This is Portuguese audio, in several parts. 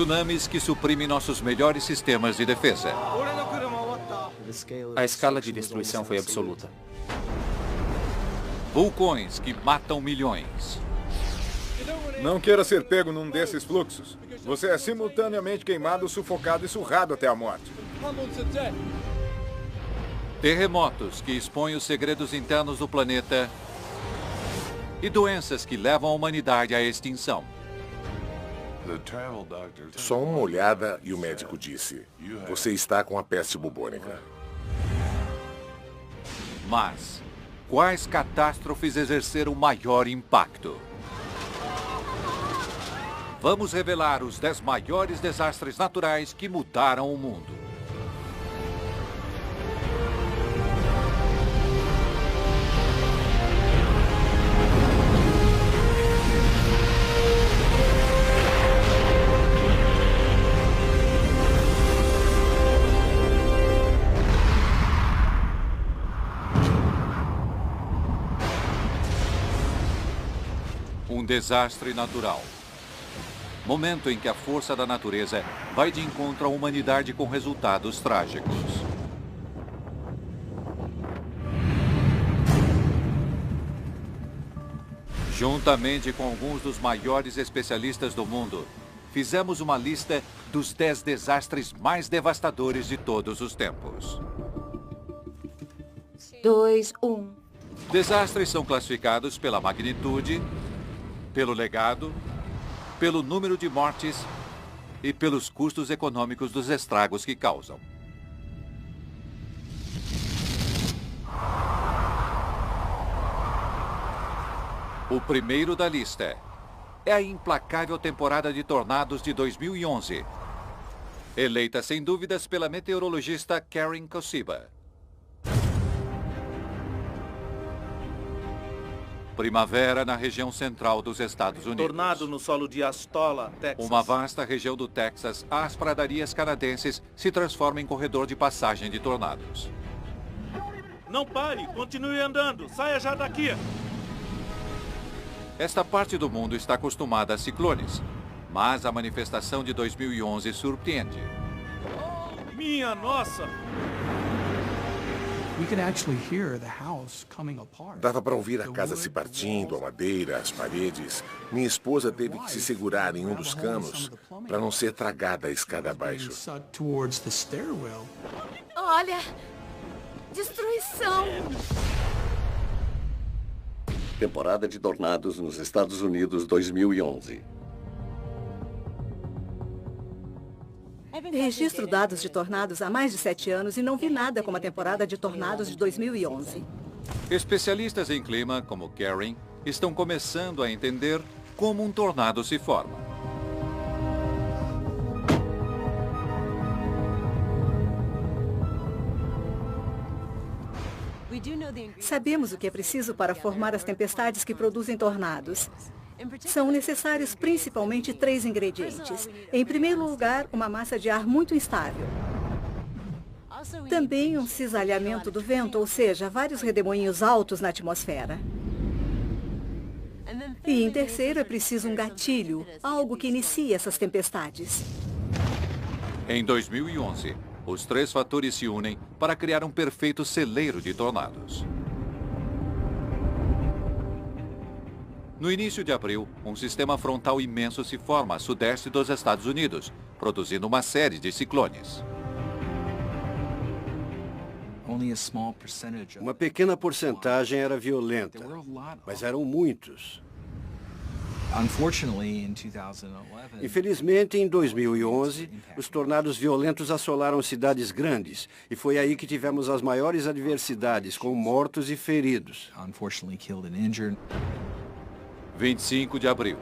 Tsunamis que suprimem nossos melhores sistemas de defesa. A escala de destruição foi absoluta. Vulcões que matam milhões. Não queira ser pego num desses fluxos. Você é simultaneamente queimado, sufocado e surrado até a morte. Terremotos que expõem os segredos internos do planeta. E doenças que levam a humanidade à extinção. Só uma olhada e o médico disse: você está com a peste bubônica. Mas quais catástrofes exerceram maior impacto? Vamos revelar os 10 maiores desastres naturais que mudaram o mundo. Um desastre natural. Momento em que a força da natureza vai de encontro à humanidade com resultados trágicos. Juntamente com alguns dos maiores especialistas do mundo, fizemos uma lista dos 10 desastres mais devastadores de todos os tempos. 2, 1. Desastres são classificados pela magnitude, pelo legado, pelo número de mortes e pelos custos econômicos dos estragos que causam. O primeiro da lista é a implacável temporada de tornados de 2011, eleita sem dúvidas pela meteorologista Karen Kosiba. Primavera na região central dos Estados Unidos. Tornado no solo de Astola, Texas. Uma vasta região do Texas, as pradarias canadenses se transforma em corredor de passagem de tornados. Não pare, continue andando, saia já daqui. Esta parte do mundo está acostumada a ciclones, mas a manifestação de 2011 surpreende. Minha nossa! Dava para ouvir a casa se partindo, a madeira, as paredes. Minha esposa teve que se segurar em um dos canos para não ser tragada a escada abaixo. Olha! Destruição! Temporada de tornados nos Estados Unidos 2011. Registro dados de tornados há mais de 7 anos e não vi nada como a temporada de tornados de 2011. Especialistas em clima, como Karen, estão começando a entender como um tornado se forma. Sabemos o que é preciso para formar as tempestades que produzem tornados. São necessários principalmente 3 ingredientes. Em primeiro lugar, uma massa de ar muito instável. Também um cisalhamento do vento, ou seja, vários redemoinhos altos na atmosfera. E em terceiro, é preciso um gatilho, algo que inicie essas tempestades. Em 2011, os 3 fatores se unem para criar um perfeito celeiro de tornados. No início de abril, um sistema frontal imenso se forma a sudeste dos Estados Unidos, produzindo uma série de ciclones. Uma pequena porcentagem era violenta, mas eram muitos. Infelizmente, em 2011, os tornados violentos assolaram cidades grandes, e foi aí que tivemos as maiores adversidades, com mortos e feridos. 25 de abril.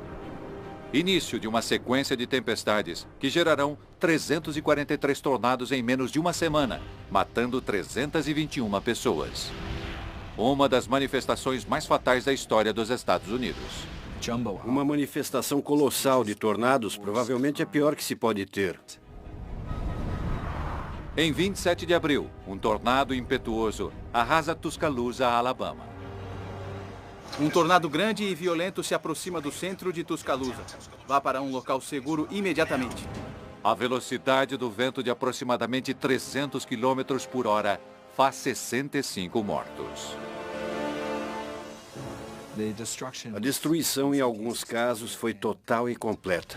Início de uma sequência de tempestades que gerarão 343 tornados em menos de uma semana, matando 321 pessoas. Uma das manifestações mais fatais da história dos Estados Unidos. Uma manifestação colossal de tornados provavelmente é pior que se pode ter. Em 27 de abril, um tornado impetuoso arrasa Tuscaloosa, Alabama. Um tornado grande e violento se aproxima do centro de Tuscaloosa. Vá para um local seguro imediatamente. A velocidade do vento de aproximadamente 300 km por hora faz 65 mortos. A destruição, em alguns casos, foi total e completa.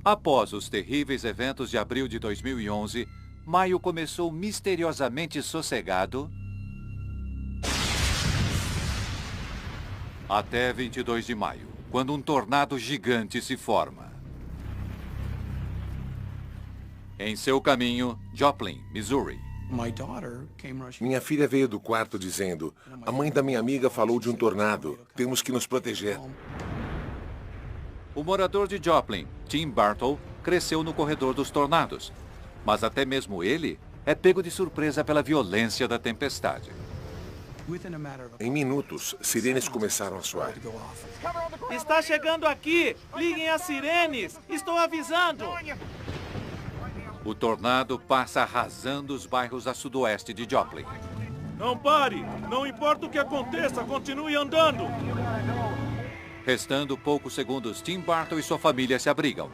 Após os terríveis eventos de abril de 2011, maio começou misteriosamente sossegado até 22 de maio, quando um tornado gigante se forma. Em seu caminho, Joplin, Missouri. Minha filha veio do quarto dizendo: a mãe da minha amiga falou de um tornado. Temos que nos proteger. O morador de Joplin, Tim Bartle, cresceu no corredor dos tornados. Mas até mesmo ele é pego de surpresa pela violência da tempestade. Em minutos, sirenes começaram a soar. Está chegando aqui! Liguem as sirenes! Estou avisando! O tornado passa arrasando os bairros a sudoeste de Joplin. Não pare! Não importa o que aconteça, continue andando! Restando poucos segundos, Tim Bartle e sua família se abrigam.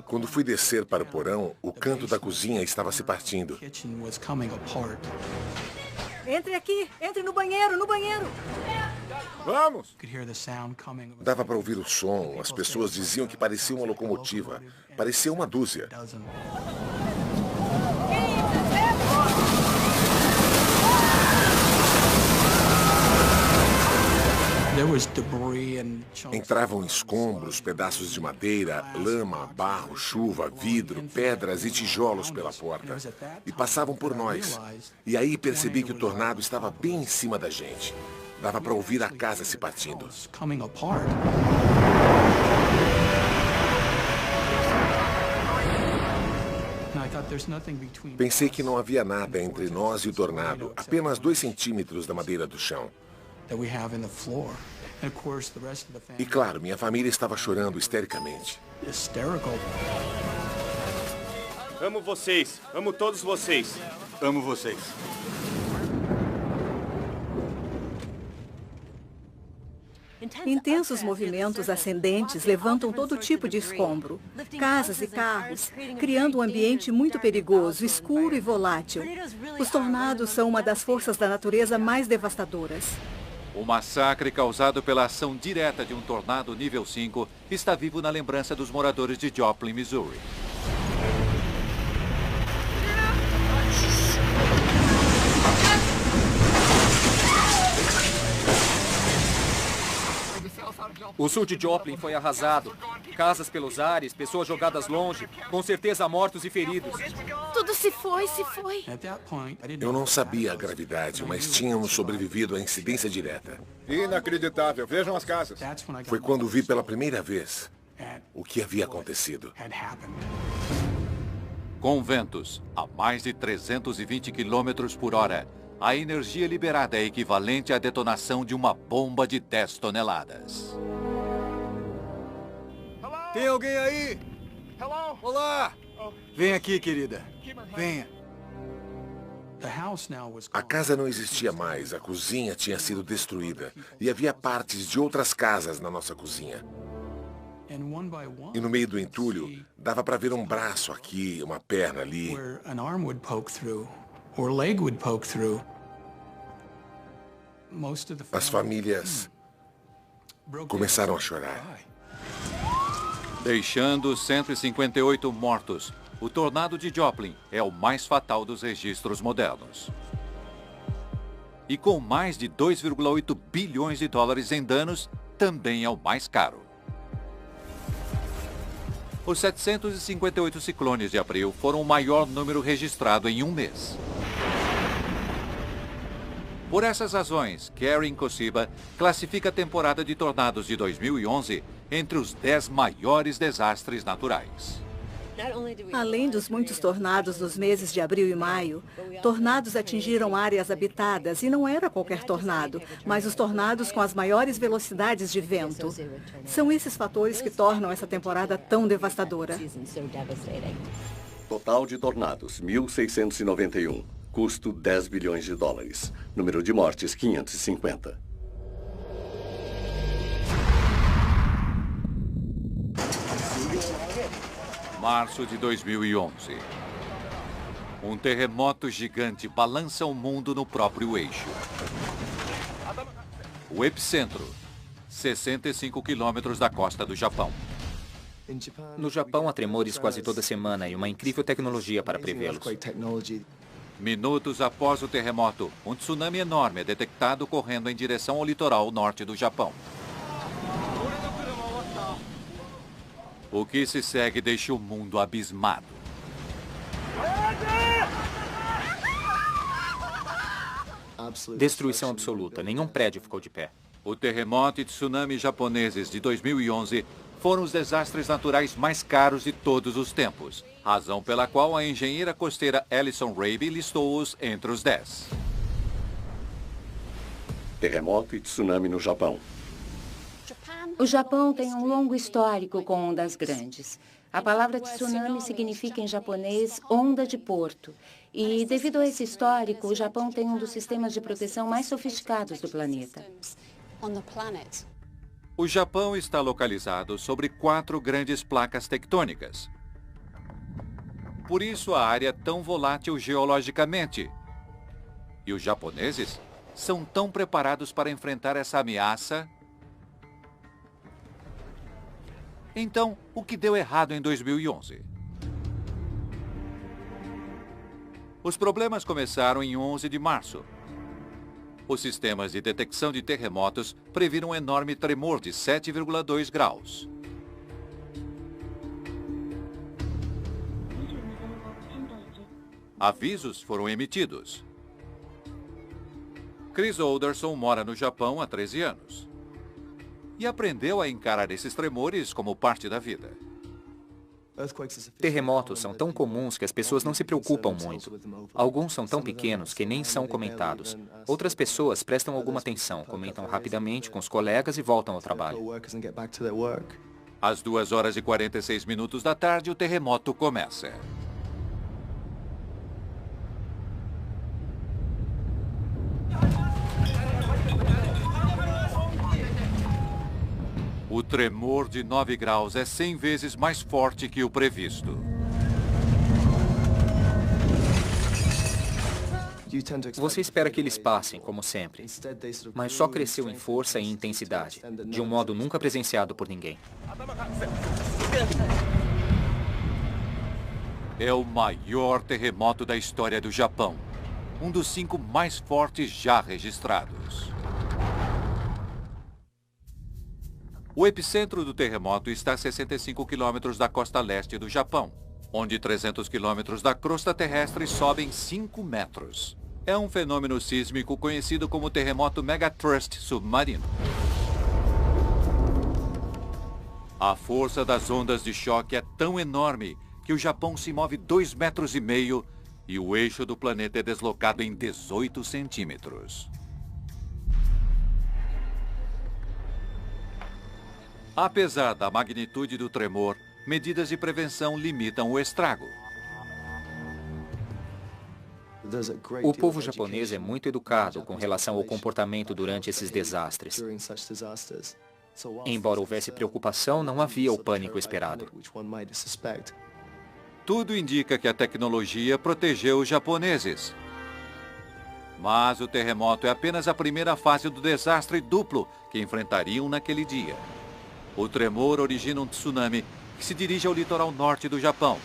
Quando fui descer para o porão, o canto da cozinha estava se partindo. Entre aqui! Entre no banheiro! No banheiro! Vamos! Dava para ouvir o som. As pessoas diziam que parecia uma locomotiva. Parecia uma dúzia. Entravam escombros, pedaços de madeira, lama, barro, chuva, vidro, pedras e tijolos pela porta. E passavam por nós. E aí percebi que o tornado estava bem em cima da gente. Dava para ouvir a casa se partindo. Pensei que não havia nada entre nós e o tornado, apenas 2 centímetros da madeira do chão. E claro, minha família estava chorando histericamente. Amo vocês. Amo todos vocês. Amo vocês. Intensos movimentos ascendentes levantam todo tipo de escombro, casas e carros, criando um ambiente muito perigoso, escuro e volátil. Os tornados são uma das forças da natureza mais devastadoras. O massacre causado pela ação direta de um tornado nível 5 está vivo na lembrança dos moradores de Joplin, Missouri. O sul de Joplin foi arrasado. Casas pelos ares, pessoas jogadas longe, com certeza mortos e feridos. Tudo se foi, se foi. Eu não sabia a gravidade, mas tínhamos sobrevivido à incidência direta. Inacreditável. Vejam as casas. Foi quando vi pela primeira vez o que havia acontecido. Com ventos a mais de 320 km por hora, a energia liberada é equivalente à detonação de uma bomba de 10 toneladas. Tem alguém aí? Olá! Vem aqui, querida. Venha. A casa não existia mais, a cozinha tinha sido destruída e havia partes de outras casas na nossa cozinha. E no meio do entulho, dava para ver um braço aqui, uma perna ali. As famílias começaram a chorar. Deixando 158 mortos, o tornado de Joplin é o mais fatal dos registros modernos. E com mais de 2,8 bilhões de dólares em danos, também é o mais caro. Os 758 ciclones de abril foram o maior número registrado em um mês. Por essas razões, Karen Kosiba classifica a temporada de tornados de 2011 entre os 10 maiores desastres naturais. Além dos muitos tornados nos meses de abril e maio, tornados atingiram áreas habitadas e não era qualquer tornado, mas os tornados com as maiores velocidades de vento. São esses fatores que tornam essa temporada tão devastadora. Total de tornados, 1.691. Custo, 10 bilhões de dólares. Número de mortes, 550. Março de 2011. Um terremoto gigante balança o mundo no próprio eixo. O epicentro, 65 quilômetros da costa do Japão. No Japão, há tremores quase toda semana e uma incrível tecnologia para prevê-los. Minutos após o terremoto, um tsunami enorme é detectado correndo em direção ao litoral norte do Japão. O que se segue deixa o mundo abismado. Destruição absoluta. Nenhum prédio ficou de pé. O terremoto e tsunami japoneses de 2011 foram os desastres naturais mais caros de todos os tempos, razão pela qual a engenheira costeira Alison Raby listou-os entre os 10. Terremoto e tsunami no Japão. O Japão tem um longo histórico com ondas grandes. A palavra tsunami significa em japonês onda de porto. E devido a esse histórico, o Japão tem um dos sistemas de proteção mais sofisticados do planeta. O Japão está localizado sobre 4 grandes placas tectônicas. Por isso a área é tão volátil geologicamente. E os japoneses são tão preparados para enfrentar essa ameaça. Então, o que deu errado em 2011? Os problemas começaram em 11 de março. Os sistemas de detecção de terremotos previram um enorme tremor de 7,2 graus. Avisos foram emitidos. Chris Alderson mora no Japão há 13 anos. E aprendeu a encarar esses tremores como parte da vida. Terremotos são tão comuns que as pessoas não se preocupam muito. Alguns são tão pequenos que nem são comentados. Outras pessoas prestam alguma atenção, comentam rapidamente com os colegas e voltam ao trabalho. Às 2h46 da tarde, o terremoto começa. O tremor de 9 graus é 100 vezes mais forte que o previsto. Você espera que eles passem, como sempre, mas só cresceu em força e intensidade, de um modo nunca presenciado por ninguém. É o maior terremoto da história do Japão, um dos 5 mais fortes já registrados. O epicentro do terremoto está a 65 quilômetros da costa leste do Japão, onde 300 quilômetros da crosta terrestre sobem 5 metros. É um fenômeno sísmico conhecido como terremoto megatrust submarino. A força das ondas de choque é tão enorme que o Japão se move 2,5 metros e o eixo do planeta é deslocado em 18 centímetros. Apesar da magnitude do tremor, medidas de prevenção limitam o estrago. O povo japonês é muito educado com relação ao comportamento durante esses desastres. Embora houvesse preocupação, não havia o pânico esperado. Tudo indica que a tecnologia protegeu os japoneses. Mas o terremoto é apenas a primeira fase do desastre duplo que enfrentariam naquele dia. O tremor origina um tsunami que se dirige ao litoral norte do Japão.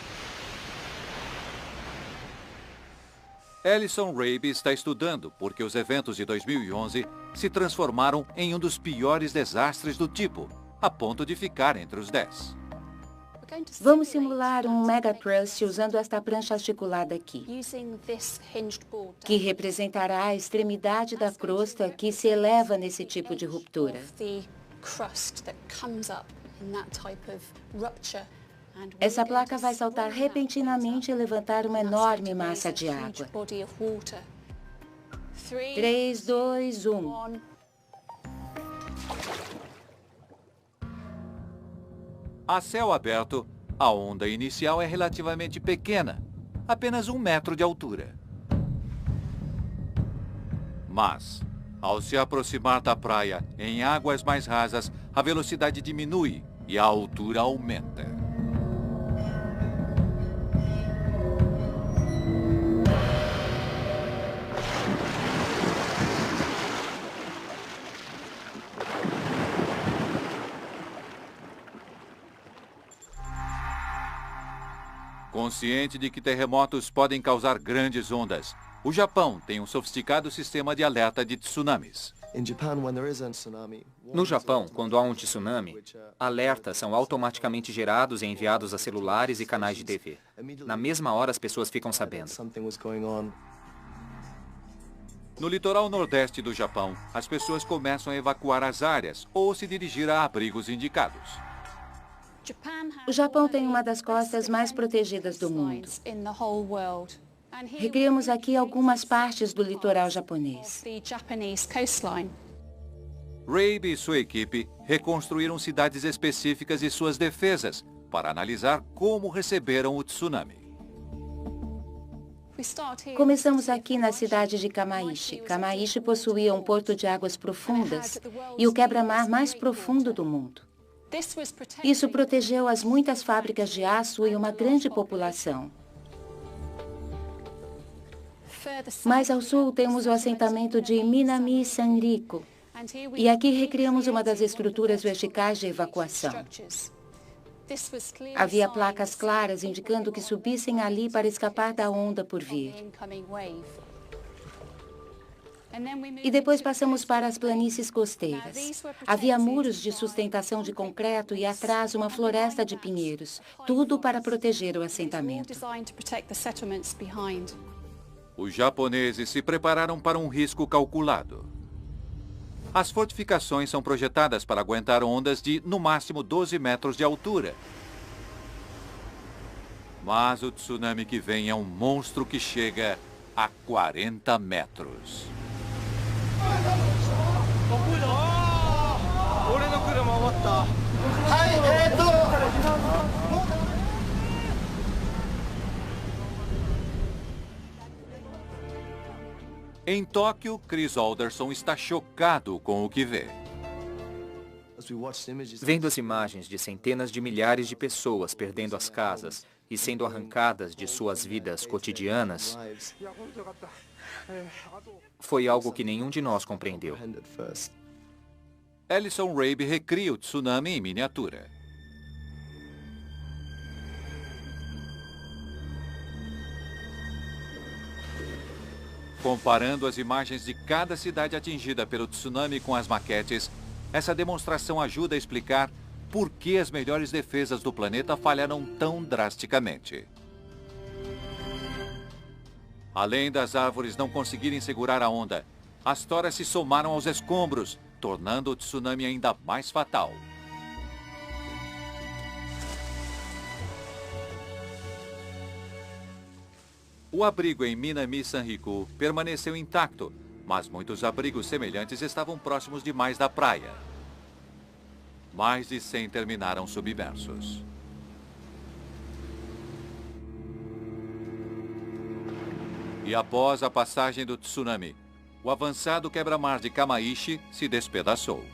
Alison Raby está estudando porque os eventos de 2011 se transformaram em um dos piores desastres do tipo, a ponto de ficar entre os 10. Vamos simular um megatrust usando esta prancha articulada aqui, que representará a extremidade da crosta que se eleva nesse tipo de ruptura. Essa placa vai saltar repentinamente e levantar uma enorme massa de água. 3, 2, 1. A céu aberto, A onda inicial é relativamente pequena, apenas 1 metro de altura. Mas, ao se aproximar da praia em águas mais rasas, a velocidade diminui e a altura aumenta. Consciente de que terremotos podem causar grandes ondas, o Japão tem um sofisticado sistema de alerta de tsunamis. No Japão, quando há um tsunami, alertas são automaticamente gerados e enviados a celulares e canais de TV. Na mesma hora, as pessoas ficam sabendo. No litoral nordeste do Japão, as pessoas começam a evacuar as áreas ou se dirigir a abrigos indicados. O Japão tem uma das costas mais protegidas do mundo. Recriamos aqui algumas partes do litoral japonês. Rabe e sua equipe reconstruíram cidades específicas e suas defesas para analisar como receberam o tsunami. Começamos aqui na cidade de Kamaishi. Kamaishi possuía um porto de águas profundas e o quebra-mar mais profundo do mundo. Isso protegeu as muitas fábricas de aço e uma grande população. Mais ao sul temos o assentamento de Minami Sanriku. E aqui recriamos uma das estruturas verticais de evacuação. Havia placas claras indicando que subissem ali para escapar da onda por vir. E depois passamos para as planícies costeiras. Havia muros de sustentação de concreto e atrás uma floresta de pinheiros, tudo para proteger o assentamento. Os japoneses se prepararam para um risco calculado. As fortificações são projetadas para aguentar ondas de, no máximo, 12 metros de altura. Mas o tsunami que vem é um monstro que chega a 40 metros. Em Tóquio, Chris Alderson está chocado com o que vê. Vendo as imagens de centenas de milhares de pessoas perdendo as casas e sendo arrancadas de suas vidas cotidianas, foi algo que nenhum de nós compreendeu. Ellison Rabe recria o tsunami em miniatura. Comparando as imagens de cada cidade atingida pelo tsunami com as maquetes, essa demonstração ajuda a explicar por que as melhores defesas do planeta falharam tão drasticamente. Além das árvores não conseguirem segurar a onda, as toras se somaram aos escombros, tornando o tsunami ainda mais fatal. O abrigo em Minami Sanriku permaneceu intacto, mas muitos abrigos semelhantes estavam próximos demais da praia. Mais de 100 terminaram submersos. E após a passagem do tsunami, o avançado quebra-mar de Kamaishi se despedaçou.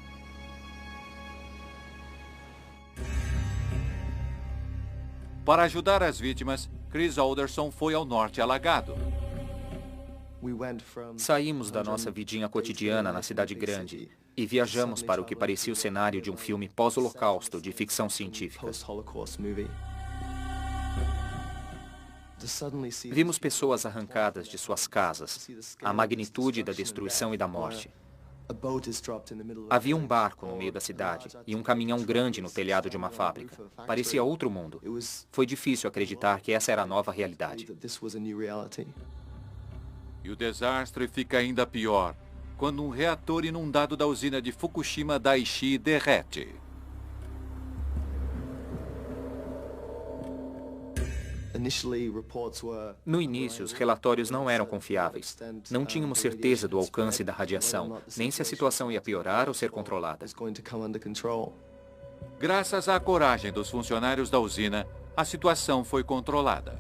Para ajudar as vítimas, Chris Alderson foi ao norte alagado. Saímos da nossa vidinha cotidiana na cidade grande e viajamos para o que parecia o cenário de um filme pós-holocausto de ficção científica. Vimos pessoas arrancadas de suas casas, a magnitude da destruição e da morte. Havia um barco no meio da cidade e um caminhão grande no telhado de uma fábrica. Parecia outro mundo. Foi difícil acreditar que essa era a nova realidade. E o desastre fica ainda pior, quando um reator inundado da usina de Fukushima Daiichi derrete. No início, os relatórios não eram confiáveis. Não tínhamos certeza do alcance da radiação, nem se a situação ia piorar ou ser controlada. Graças à coragem dos funcionários da usina, a situação foi controlada.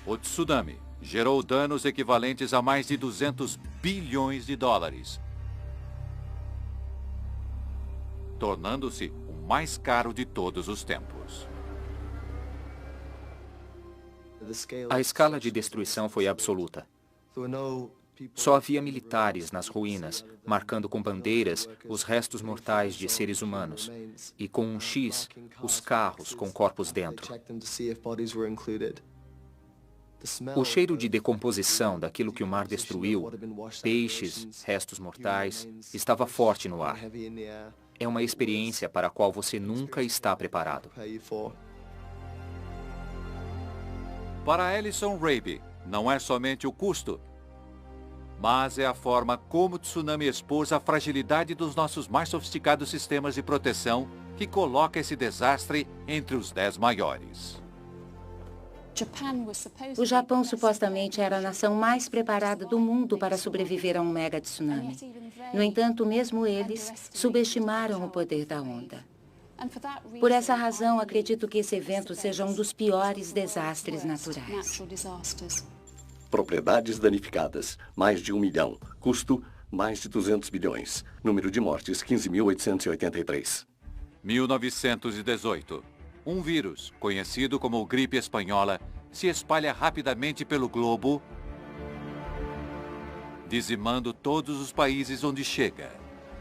O tsunami gerou danos equivalentes a mais de 200 bilhões de dólares, tornando-se o mais caro de todos os tempos. A escala de destruição foi absoluta. Só havia militares nas ruínas, marcando com bandeiras os restos mortais de seres humanos, e com um X, os carros com corpos dentro. O cheiro de decomposição daquilo que o mar destruiu, peixes, restos mortais, estava forte no ar. É uma experiência para a qual você nunca está preparado. Para Alison Raby, não é somente o custo, mas é a forma como o tsunami expôs a fragilidade dos nossos mais sofisticados sistemas de proteção que coloca esse desastre entre os 10 maiores. O Japão supostamente era a nação mais preparada do mundo para sobreviver a um mega tsunami. No entanto, mesmo eles subestimaram o poder da onda. Por essa razão, acredito que esse evento seja um dos piores desastres naturais. Propriedades danificadas, mais de 1 milhão. Custo, mais de 200 bilhões. Número de mortes, 15.883. 1918. Um vírus, conhecido como gripe espanhola, se espalha rapidamente pelo globo, dizimando todos os países onde chega.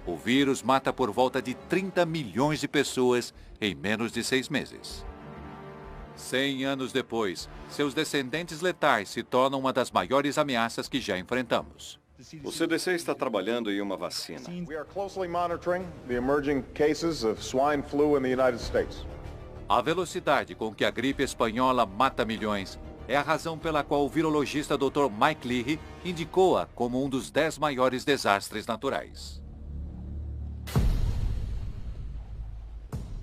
O vírus mata por volta de 30 milhões de pessoas em menos de 6 meses. 100 anos depois, seus descendentes letais se tornam uma das maiores ameaças que já enfrentamos. O CDC está trabalhando em uma vacina. We are closely monitoring the emerging cases of swine flu in the United States. A velocidade com que a gripe espanhola mata milhões é a razão pela qual o virologista Dr. Mike Leahy indicou-a como um dos 10 maiores desastres naturais.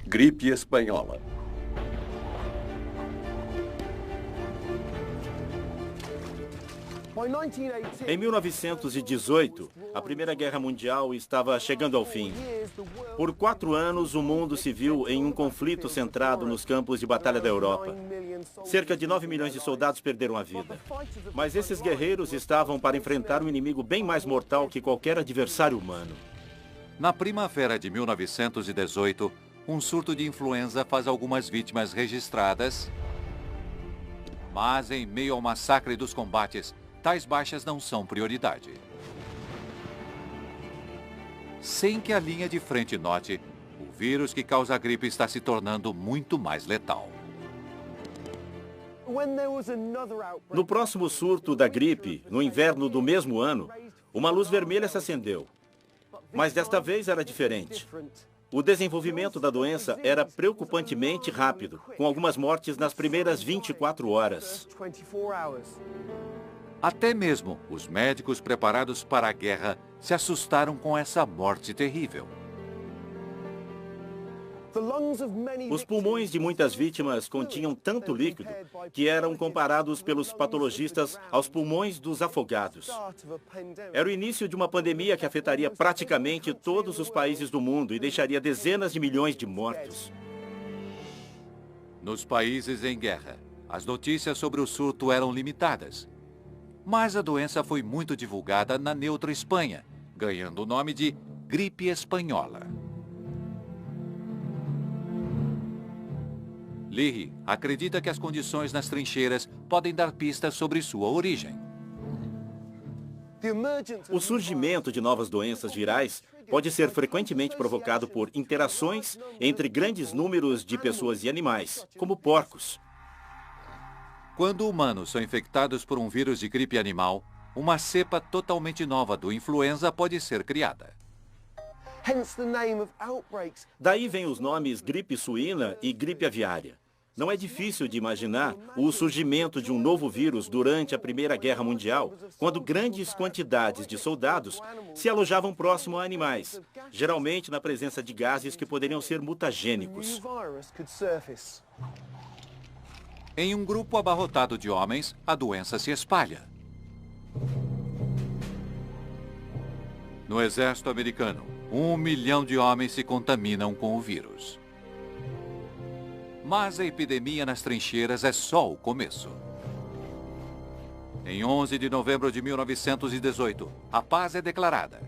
Gripe espanhola. Em 1918, a Primeira Guerra Mundial estava chegando ao fim. Por 4 anos, o mundo se viu em um conflito centrado nos campos de batalha da Europa. Cerca de 9 milhões de soldados perderam a vida. Mas esses guerreiros estavam para enfrentar um inimigo bem mais mortal que qualquer adversário humano. Na primavera de 1918, um surto de influenza faz algumas vítimas registradas, mas em meio ao massacre dos combates, tais baixas não são prioridade. Sem que a linha de frente note, o vírus que causa a gripe está se tornando muito mais letal. No próximo surto da gripe, no inverno do mesmo ano, uma luz vermelha se acendeu. Mas desta vez era diferente. O desenvolvimento da doença era preocupantemente rápido, com algumas mortes nas primeiras 24 horas. Até mesmo os médicos preparados para a guerra se assustaram com essa morte terrível. Os pulmões de muitas vítimas continham tanto líquido que eram comparados pelos patologistas aos pulmões dos afogados. Era o início de uma pandemia que afetaria praticamente todos os países do mundo e deixaria dezenas de milhões de mortos. Nos países em guerra, as notícias sobre o surto eram limitadas. Mas a doença foi muito divulgada na neutra Espanha, ganhando o nome de gripe espanhola. Leahy acredita que as condições nas trincheiras podem dar pistas sobre sua origem. O surgimento de novas doenças virais pode ser frequentemente provocado por interações entre grandes números de pessoas e animais, como porcos. Quando humanos são infectados por um vírus de gripe animal, uma cepa totalmente nova do influenza pode ser criada. Daí vem os nomes gripe suína e gripe aviária. Não é difícil de imaginar o surgimento de um novo vírus durante a Primeira Guerra Mundial, quando grandes quantidades de soldados se alojavam próximo a animais, geralmente na presença de gases que poderiam ser mutagênicos. Em um grupo abarrotado de homens, a doença se espalha. No exército americano, 1 milhão de homens se contaminam com o vírus. Mas a epidemia nas trincheiras é só o começo. Em 11 de novembro de 1918, a paz é declarada.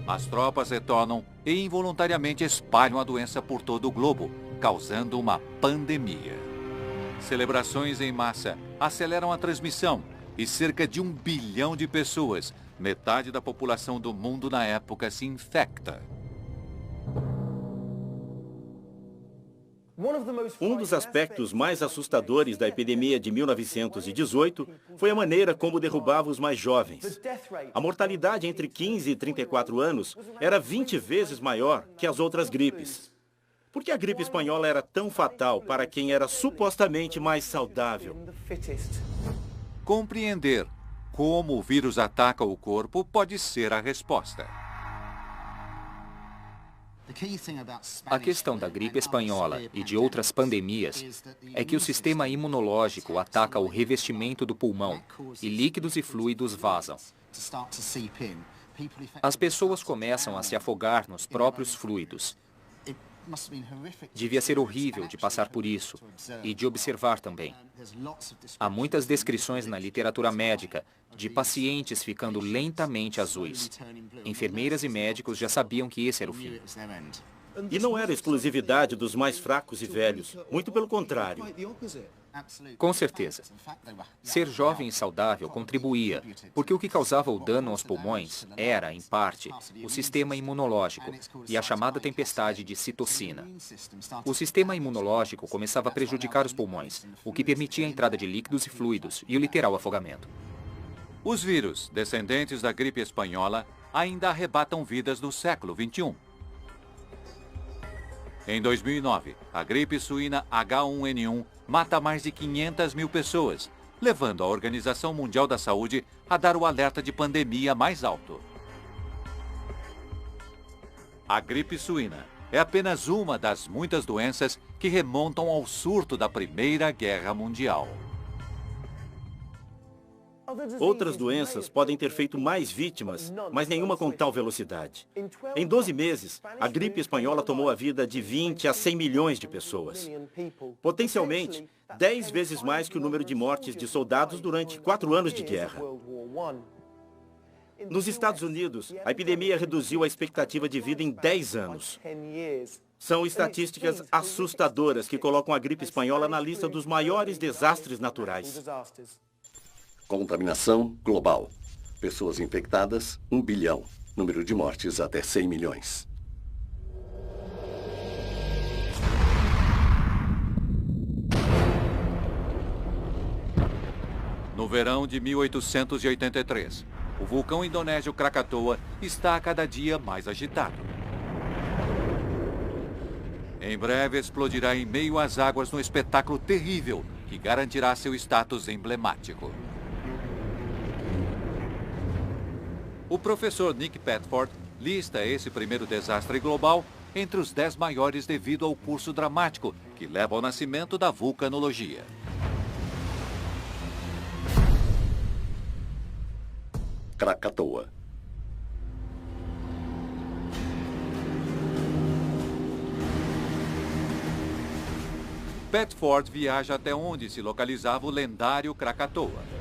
As tropas retornam e involuntariamente espalham a doença por todo o globo, causando uma pandemia. Celebrações em massa aceleram a transmissão e cerca de 1 bilhão de pessoas, metade da população do mundo na época, se infecta. Um dos aspectos mais assustadores da epidemia de 1918 foi a maneira como derrubava os mais jovens. A mortalidade entre 15 e 34 anos era 20 vezes maior que as outras gripes. Por que a gripe espanhola era tão fatal para quem era supostamente mais saudável? Compreender como o vírus ataca o corpo pode ser a resposta. A questão da gripe espanhola e de outras pandemias é que o sistema imunológico ataca o revestimento do pulmão e líquidos e fluidos vazam. As pessoas começam a se afogar nos próprios fluidos. Devia ser horrível de passar por isso e de observar também. Há muitas descrições na literatura médica de pacientes ficando lentamente azuis. Enfermeiras e médicos já sabiam que esse era o fim. E não era exclusividade dos mais fracos e velhos, muito pelo contrário. Com certeza. Ser jovem e saudável contribuía, porque o que causava o dano aos pulmões era, em parte, o sistema imunológico e a chamada tempestade de citocina. O sistema imunológico começava a prejudicar os pulmões, o que permitia a entrada de líquidos e fluidos e o literal afogamento. Os vírus, descendentes da gripe espanhola, ainda arrebatam vidas no século XXI. Em 2009, a gripe suína H1N1 mata mais de 500 mil pessoas, levando a Organização Mundial da Saúde a dar o alerta de pandemia mais alto. A gripe suína é apenas uma das muitas doenças que remontam ao surto da Primeira Guerra Mundial. Outras doenças podem ter feito mais vítimas, mas nenhuma com tal velocidade. Em 12 meses, a gripe espanhola tomou a vida de 20 a 100 milhões de pessoas. Potencialmente, 10 vezes mais que o número de mortes de soldados durante 4 anos de guerra. Nos Estados Unidos, a epidemia reduziu a expectativa de vida em 10 anos. São estatísticas assustadoras que colocam a gripe espanhola na lista dos maiores desastres naturais. Contaminação global. Pessoas infectadas, 1 bilhão. Número de mortes, até 100 milhões. No verão de 1883, o vulcão indonésio Krakatoa está a cada dia mais agitado. Em breve explodirá em meio às águas num espetáculo terrível que garantirá seu status emblemático. O professor Nick Petford lista esse primeiro desastre global entre os 10 maiores devido ao curso dramático que leva ao nascimento da vulcanologia. Krakatoa. Petford viaja até onde se localizava o lendário Krakatoa.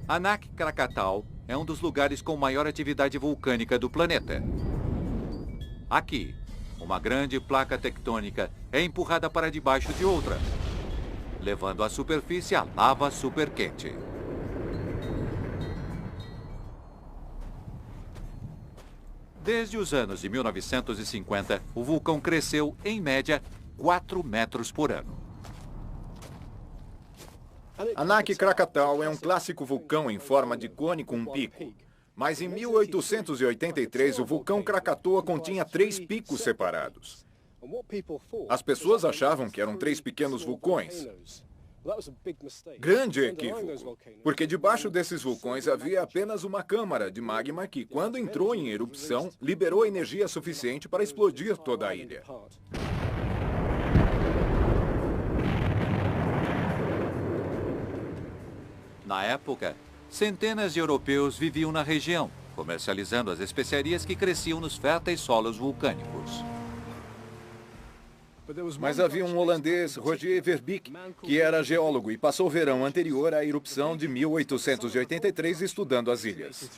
Anak Krakatau é um dos lugares com maior atividade vulcânica do planeta. Aqui, uma grande placa tectônica é empurrada para debaixo de outra, levando à superfície a lava superquente. Desde os anos de 1950, o vulcão cresceu, em média, 4 metros por ano. Anak Krakatau é um clássico vulcão em forma de cone com um pico. Mas em 1883, o vulcão Krakatoa continha 3 picos separados. As pessoas achavam que eram 3 pequenos vulcões. Grande equívoco, porque debaixo desses vulcões havia apenas uma câmara de magma que, quando entrou em erupção, liberou energia suficiente para explodir toda a ilha. Na época, centenas de europeus viviam na região, comercializando as especiarias que cresciam nos férteis solos vulcânicos. Mas havia um holandês, Roger Verbeek, que era geólogo e passou o verão anterior à erupção de 1883 estudando as ilhas.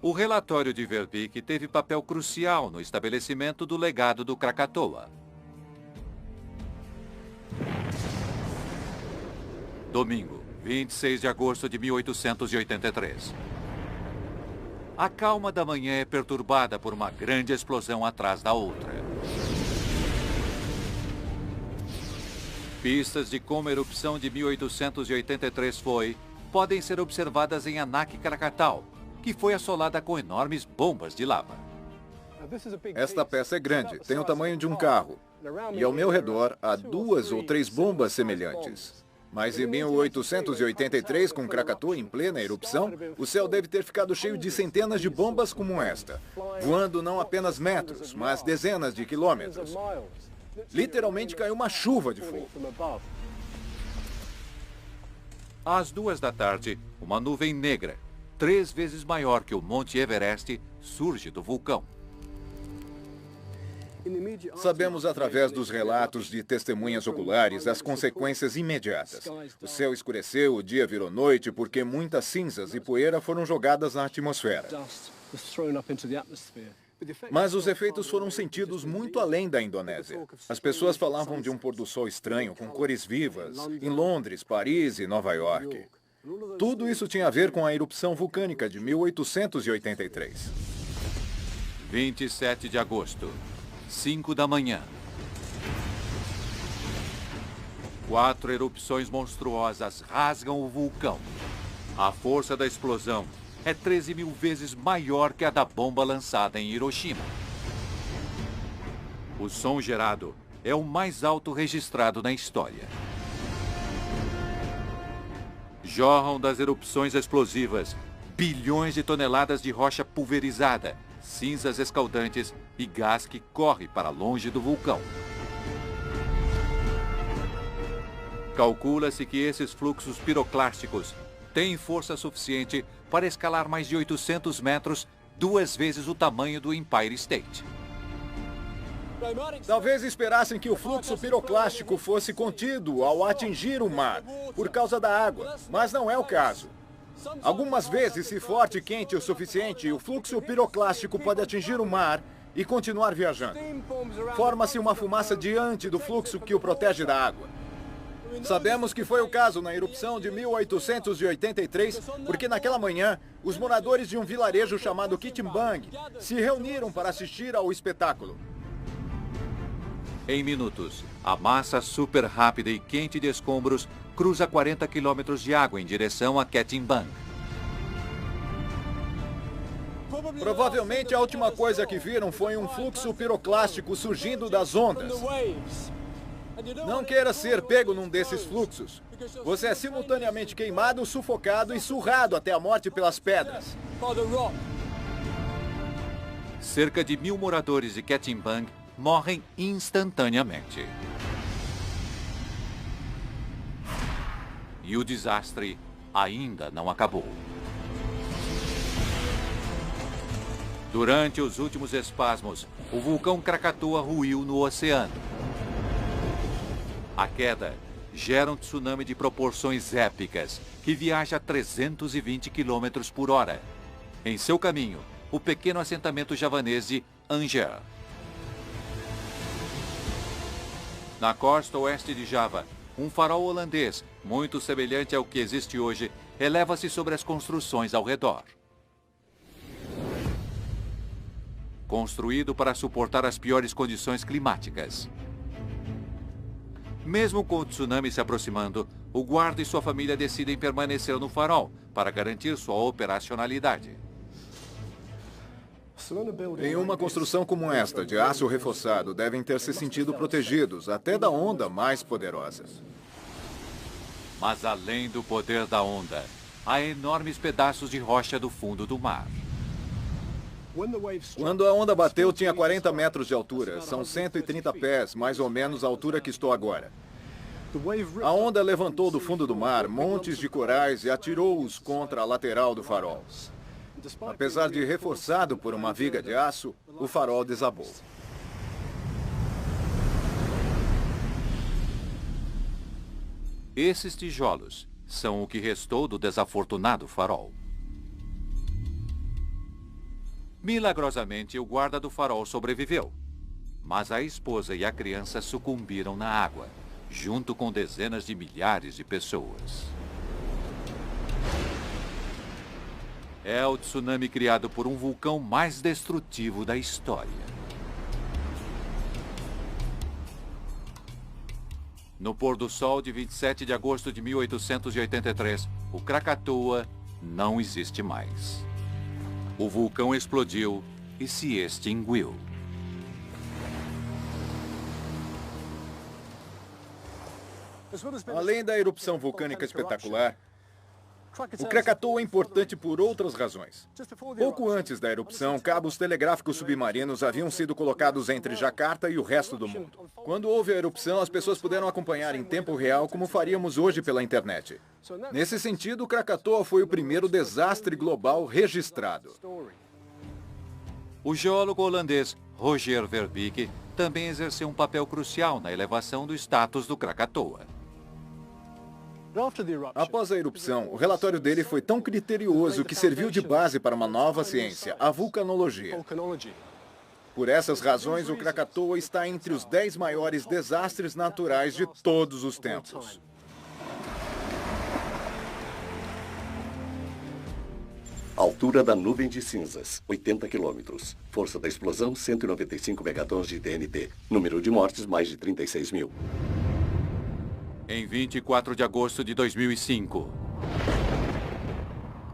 O relatório de Verbeek teve papel crucial no estabelecimento do legado do Krakatoa. Domingo, 26 de agosto de 1883. A calma da manhã é perturbada por uma grande explosão atrás da outra. Pistas de como a erupção de 1883 podem ser observadas em Anak Krakatau, que foi assolada com enormes bombas de lava. Esta peça é grande, tem o tamanho de um carro. E ao meu redor há 2 ou 3 bombas semelhantes. Mas em 1883, com Krakatoa em plena erupção, o céu deve ter ficado cheio de centenas de bombas como esta, voando não apenas metros, mas dezenas de quilômetros. Literalmente caiu uma chuva de fogo. Às 2 da tarde, uma nuvem negra, 3 vezes maior que o Monte Everest, surge do vulcão. Sabemos através dos relatos de testemunhas oculares as consequências imediatas. O céu escureceu, o dia virou noite porque muitas cinzas e poeira foram jogadas na atmosfera. Mas os efeitos foram sentidos muito além da Indonésia. As pessoas falavam de um pôr-do-sol estranho, com cores vivas, em Londres, Paris e Nova York. Tudo isso tinha a ver com a erupção vulcânica de 1883. 27 de agosto, 5 da manhã. 4 erupções monstruosas rasgam o vulcão. A força da explosão é 13 mil vezes maior que a da bomba lançada em Hiroshima. O som gerado é o mais alto registrado na história. Jorram das erupções explosivas bilhões de toneladas de rocha pulverizada, cinzas escaldantes e gás que corre para longe do vulcão. Calcula-se que esses fluxos piroclásticos têm força suficiente para escalar mais de 800 metros, 2 vezes o tamanho do Empire State. Talvez esperassem que o fluxo piroclástico fosse contido ao atingir o mar, por causa da água, mas não é o caso. Algumas vezes, se forte e quente o suficiente, o fluxo piroclástico pode atingir o mar e continuar viajando. Forma-se uma fumaça diante do fluxo que o protege da água. Sabemos que foi o caso na erupção de 1883, porque naquela manhã, os moradores de um vilarejo chamado Kitimbang se reuniram para assistir ao espetáculo. Em minutos, a massa super rápida e quente de escombros cruza 40 quilômetros de água em direção a Ketimbang. Provavelmente a última coisa que viram foi um fluxo piroclástico surgindo das ondas. Não queira ser pego num desses fluxos. Você é simultaneamente queimado, sufocado e surrado até a morte pelas pedras. Cerca de 1000 moradores de Ketimbang morrem instantaneamente. E o desastre ainda não acabou. Durante os últimos espasmos, o vulcão Krakatoa ruiu no oceano. A queda gera um tsunami de proporções épicas, que viaja a 320 km por hora. Em seu caminho, o pequeno assentamento javanês de Anjer. Na costa oeste de Java, um farol holandês, muito semelhante ao que existe hoje, eleva-se sobre as construções ao redor. Construído para suportar as piores condições climáticas. Mesmo com o tsunami se aproximando, o guarda e sua família decidem permanecer no farol para garantir sua operacionalidade. Em uma construção como esta, de aço reforçado, devem ter se sentido protegidos, até da onda mais poderosa. Mas além do poder da onda, há enormes pedaços de rocha do fundo do mar. Quando a onda bateu, tinha 40 metros de altura. São 130 pés, mais ou menos a altura que estou agora. A onda levantou do fundo do mar montes de corais e atirou-os contra a lateral do farol. Apesar de reforçado por uma viga de aço, o farol desabou. Esses tijolos são o que restou do desafortunado farol. Milagrosamente, o guarda do farol sobreviveu. Mas a esposa e a criança sucumbiram na água, junto com dezenas de milhares de pessoas. É o tsunami criado por um vulcão mais destrutivo da história. No pôr do sol de 27 de agosto de 1883, o Krakatoa não existe mais. O vulcão explodiu e se extinguiu. Além da erupção vulcânica espetacular, o Krakatoa é importante por outras razões. Pouco antes da erupção, cabos telegráficos submarinos haviam sido colocados entre Jakarta e o resto do mundo. Quando houve a erupção, as pessoas puderam acompanhar em tempo real como faríamos hoje pela internet. Nesse sentido, o Krakatoa foi o primeiro desastre global registrado. O geólogo holandês Roger Verbeek também exerceu um papel crucial na elevação do status do Krakatoa. Após a erupção, o relatório dele foi tão criterioso que serviu de base para uma nova ciência, a vulcanologia. Por essas razões, o Krakatoa está entre os 10 maiores desastres naturais de todos os tempos. Altura da nuvem de cinzas, 80 quilômetros. Força da explosão, 195 megatons de TNT. Número de mortes, mais de 36 mil. Em 24 de agosto de 2005,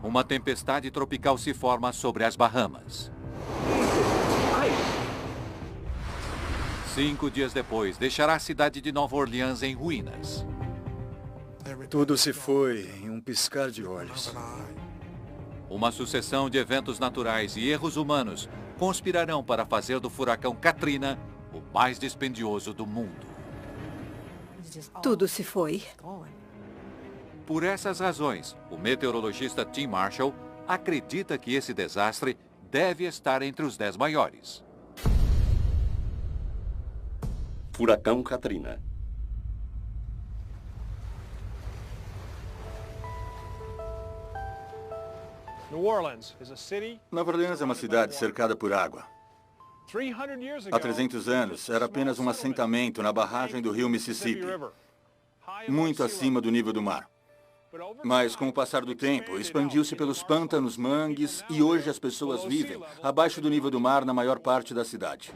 uma tempestade tropical se forma sobre as Bahamas. 5 dias depois, deixará a cidade de Nova Orleans em ruínas. Tudo se foi em um piscar de olhos. Uma sucessão de eventos naturais e erros humanos conspirarão para fazer do furacão Katrina o mais dispendioso do mundo. Tudo se foi. Por essas razões, o meteorologista Tim Marshall acredita que esse desastre deve estar entre os 10 maiores. Furacão Katrina. Nova Orleans é uma cidade cercada por água. Há 300 anos, era apenas um assentamento na barragem do rio Mississippi, muito acima do nível do mar. Mas, com o passar do tempo, expandiu-se pelos pântanos, mangues, e hoje as pessoas vivem abaixo do nível do mar na maior parte da cidade.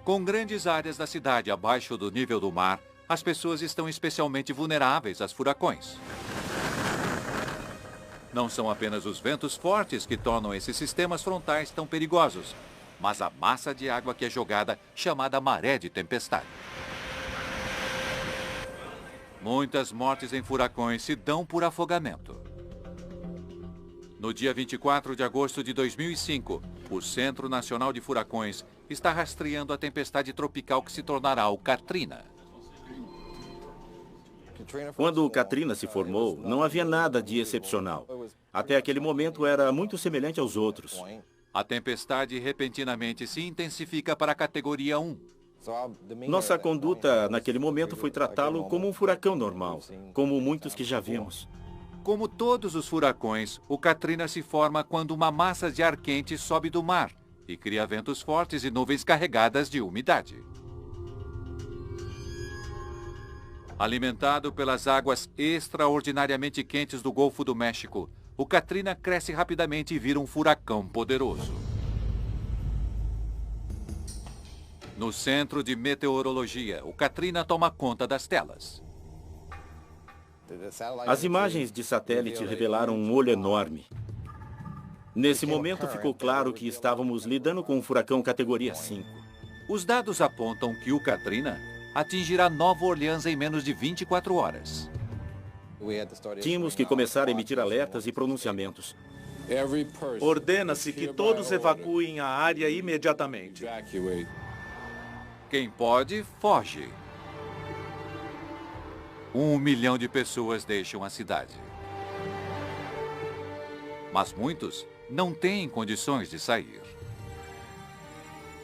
Com grandes áreas da cidade abaixo do nível do mar, as pessoas estão especialmente vulneráveis aos furacões. Não são apenas os ventos fortes que tornam esses sistemas frontais tão perigosos, mas a massa de água que é jogada, chamada maré de tempestade. Muitas mortes em furacões se dão por afogamento. No dia 24 de agosto de 2005, o Centro Nacional de Furacões está rastreando a tempestade tropical que se tornará o Katrina. Quando o Katrina se formou, não havia nada de excepcional. Até aquele momento era muito semelhante aos outros. A tempestade repentinamente se intensifica para a categoria 1. Nossa conduta naquele momento foi tratá-lo como um furacão normal, como muitos que já vimos. Como todos os furacões, o Katrina se forma quando uma massa de ar quente sobe do mar e cria ventos fortes e nuvens carregadas de umidade. Alimentado pelas águas extraordinariamente quentes do Golfo do México, o Katrina cresce rapidamente e vira um furacão poderoso. No Centro de Meteorologia, o Katrina toma conta das telas. As imagens de satélite revelaram um olho enorme. Nesse momento ficou claro que estávamos lidando com um furacão categoria 5. Os dados apontam que o Katrina atingirá Nova Orleans em menos de 24 horas. Tínhamos que começar a emitir alertas e pronunciamentos. Ordena-se que todos evacuem a área imediatamente. Quem pode, foge. 1 milhão de pessoas deixam a cidade. Mas muitos não têm condições de sair.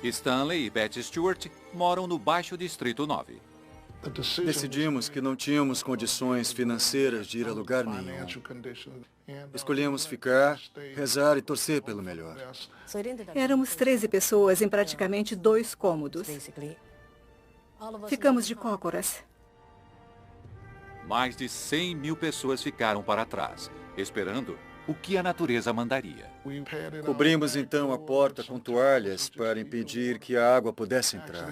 Stanley e Betty Stewart moram no Baixo Distrito 9. Decidimos que não tínhamos condições financeiras de ir a lugar nenhum. Escolhemos ficar, rezar e torcer pelo melhor. Éramos 13 pessoas em praticamente 2 cômodos. Ficamos de cócoras. Mais de 100 mil pessoas ficaram para trás, esperando o que a natureza mandaria. Cobrimos então a porta com toalhas para impedir que a água pudesse entrar.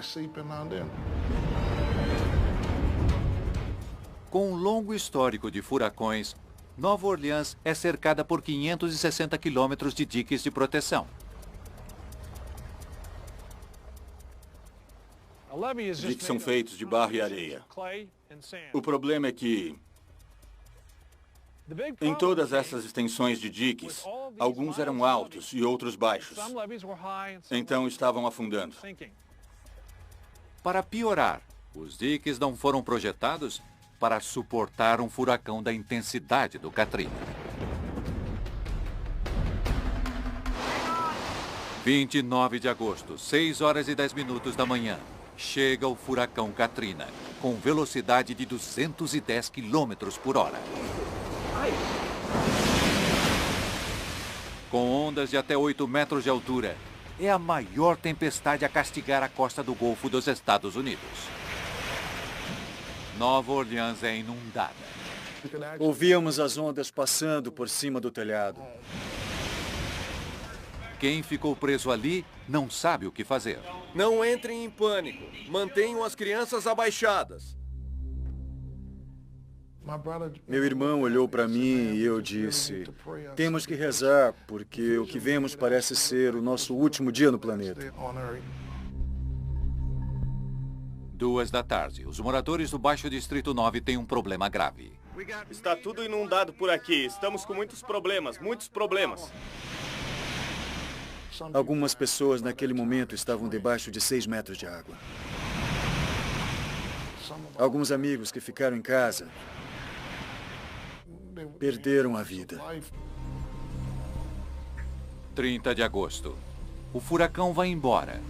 Com um longo histórico de furacões, Nova Orleans é cercada por 560 quilômetros de diques de proteção. Diques são feitos de barro e areia. O problema é que, em todas essas extensões de diques, alguns eram altos e outros baixos. Então estavam afundando. Para piorar, os diques não foram projetados para suportar um furacão da intensidade do Katrina. 29 de agosto, 6 horas e 10 minutos da manhã, chega o furacão Katrina, com velocidade de 210 quilômetros por hora. Com ondas de até 8 metros de altura, é a maior tempestade a castigar a costa do Golfo dos Estados Unidos. Nova Orleans é inundada. Ouvíamos as ondas passando por cima do telhado. Quem ficou preso ali não sabe o que fazer. Não entrem em pânico. Mantenham as crianças abaixadas. Meu irmão olhou para mim e eu disse: temos que rezar, porque o que vemos parece ser o nosso último dia no planeta. 2 da tarde, os moradores do Baixo Distrito 9 têm um problema grave. Está tudo inundado por aqui. Estamos com muitos problemas, muitos problemas. Algumas pessoas naquele momento estavam debaixo de 6 metros de água. Alguns amigos que ficaram em casa perderam a vida. 30 de agosto. O furacão vai embora.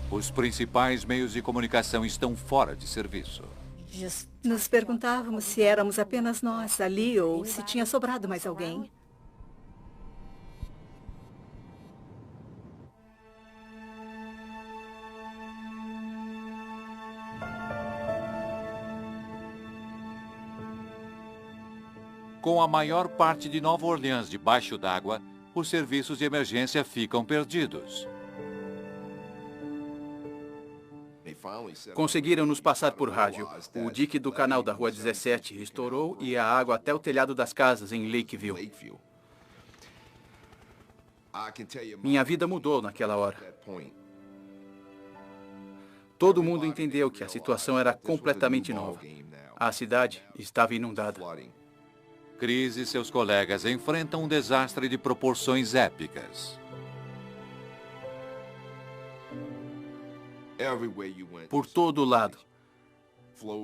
Os principais meios de comunicação estão fora de serviço. Nos perguntávamos se éramos apenas nós ali ou se tinha sobrado mais alguém. Com a maior parte de Nova Orleans debaixo d'água, os serviços de emergência ficam perdidos. Conseguiram nos passar por rádio. O dique do canal da Rua 17 estourou e a água até o telhado das casas em Lakeville. Minha vida mudou naquela hora. Todo mundo entendeu que a situação era completamente nova. A cidade estava inundada. Chris e seus colegas enfrentam um desastre de proporções épicas. Por todo lado,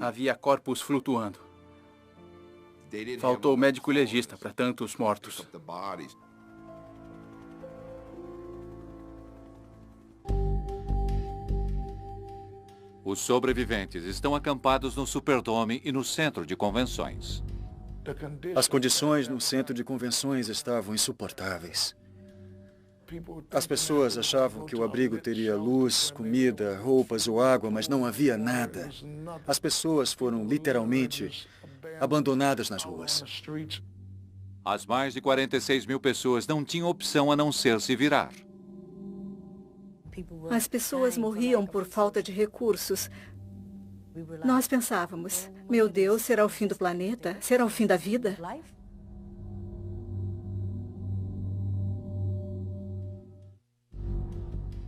havia corpos flutuando. Faltou médico legista para tantos mortos. Os sobreviventes estão acampados no Superdome e no centro de convenções. As condições no centro de convenções estavam insuportáveis. As pessoas achavam que o abrigo teria luz, comida, roupas ou água, mas não havia nada. As pessoas foram literalmente abandonadas nas ruas. As mais de 46 mil pessoas não tinham opção a não ser se virar. As pessoas morriam por falta de recursos. Nós pensávamos, meu Deus, será o fim do planeta? Será o fim da vida?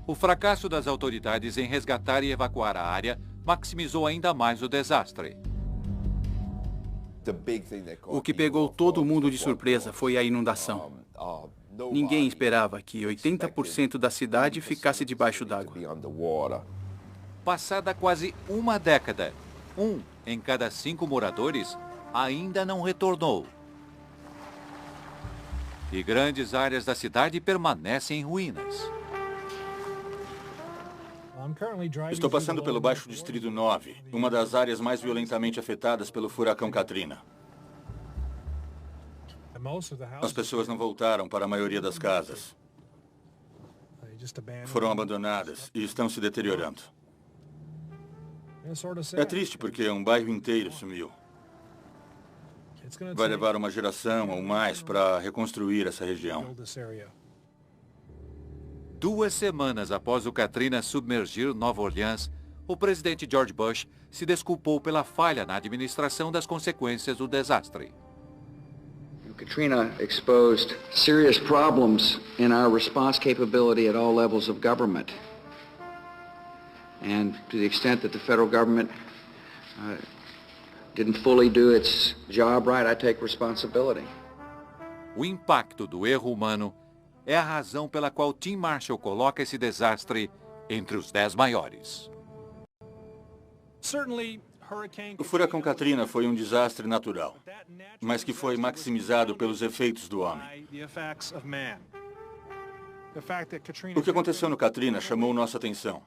O fracasso das autoridades em resgatar e evacuar a área maximizou ainda mais o desastre. O que pegou todo mundo de surpresa foi a inundação. Ninguém esperava que 80% da cidade ficasse debaixo d'água. Passada quase uma década, 1 em cada 5 moradores ainda não retornou. E grandes áreas da cidade permanecem em ruínas. Estou passando pelo Baixo Distrito 9, uma das áreas mais violentamente afetadas pelo furacão Katrina. As pessoas não voltaram para a maioria das casas. Foram abandonadas e estão se deteriorando. É triste porque um bairro inteiro sumiu. Vai levar uma geração ou mais para reconstruir essa região. 2 semanas após o Katrina submergir Nova Orleans, o presidente George Bush se desculpou pela falha na administração das consequências do desastre. Katrina exposed serious problems in our response capability at all levels of government. And to the extent that the federal government didn't fully do its job right, I take responsibility. O impacto do erro humano é a razão pela qual Tim Marshall coloca esse desastre entre os 10 maiores. O furacão Katrina foi um desastre natural, mas que foi maximizado pelos efeitos do homem. O que aconteceu no Katrina chamou nossa atenção.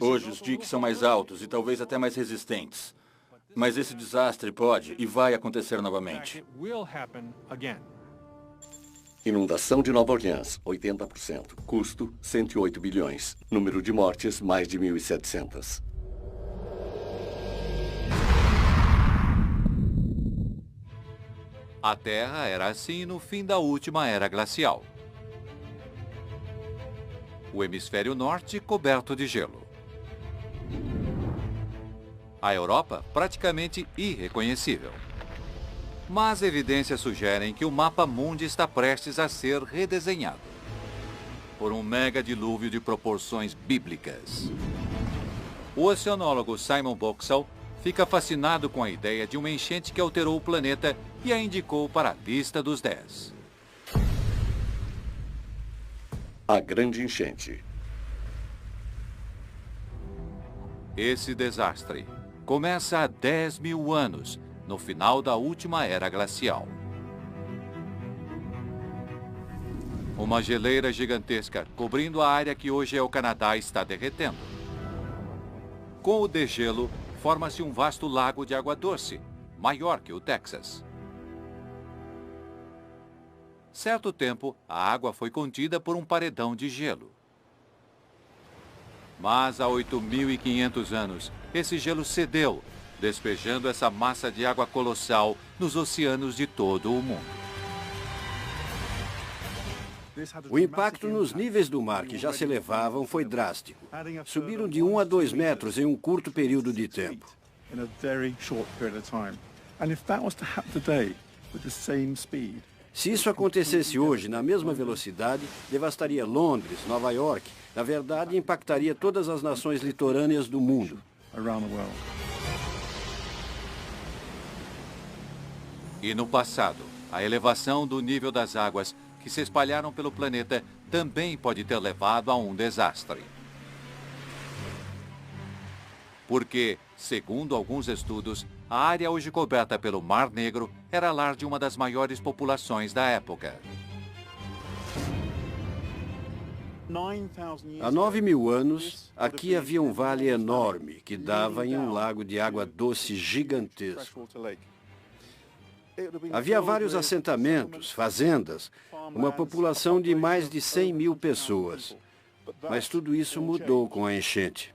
Hoje os diques são mais altos e talvez até mais resistentes, mas esse desastre pode e vai acontecer novamente. Inundação de Nova Orleans, 80%. Custo, 108 bilhões. Número de mortes, mais de 1.700. A Terra era assim no fim da última era glacial. O hemisfério norte coberto de gelo. A Europa praticamente irreconhecível. Mas evidências sugerem que o mapa mundi está prestes a ser redesenhado por um mega dilúvio de proporções bíblicas. O oceanólogo Simon Boxall fica fascinado com a ideia de uma enchente que alterou o planeta e a indicou para a lista dos 10. A grande enchente. Esse desastre começa há 10 mil anos, no final da última era glacial. Uma geleira gigantesca cobrindo a área que hoje é o Canadá está derretendo. Com o degelo, forma-se um vasto lago de água doce, maior que o Texas. Certo tempo, a água foi contida por um paredão de gelo. Mas há 8.500 anos, esse gelo cedeu, despejando essa massa de água colossal nos oceanos de todo o mundo. O impacto nos níveis do mar, que já se elevavam, foi drástico. Subiram de 1 a 2 metros em um curto período de tempo. Se isso acontecesse hoje, na mesma velocidade, devastaria Londres, Nova York. Na verdade, impactaria todas as nações litorâneas do mundo. E no passado, a elevação do nível das águas que se espalharam pelo planeta também pode ter levado a um desastre. Porque, segundo alguns estudos, a área hoje coberta pelo Mar Negro era lar de uma das maiores populações da época. Há 9.000 anos, aqui havia um vale enorme que dava em um lago de água doce gigantesco. Havia vários assentamentos, fazendas, uma população de mais de 100 mil pessoas. Mas tudo isso mudou com a enchente.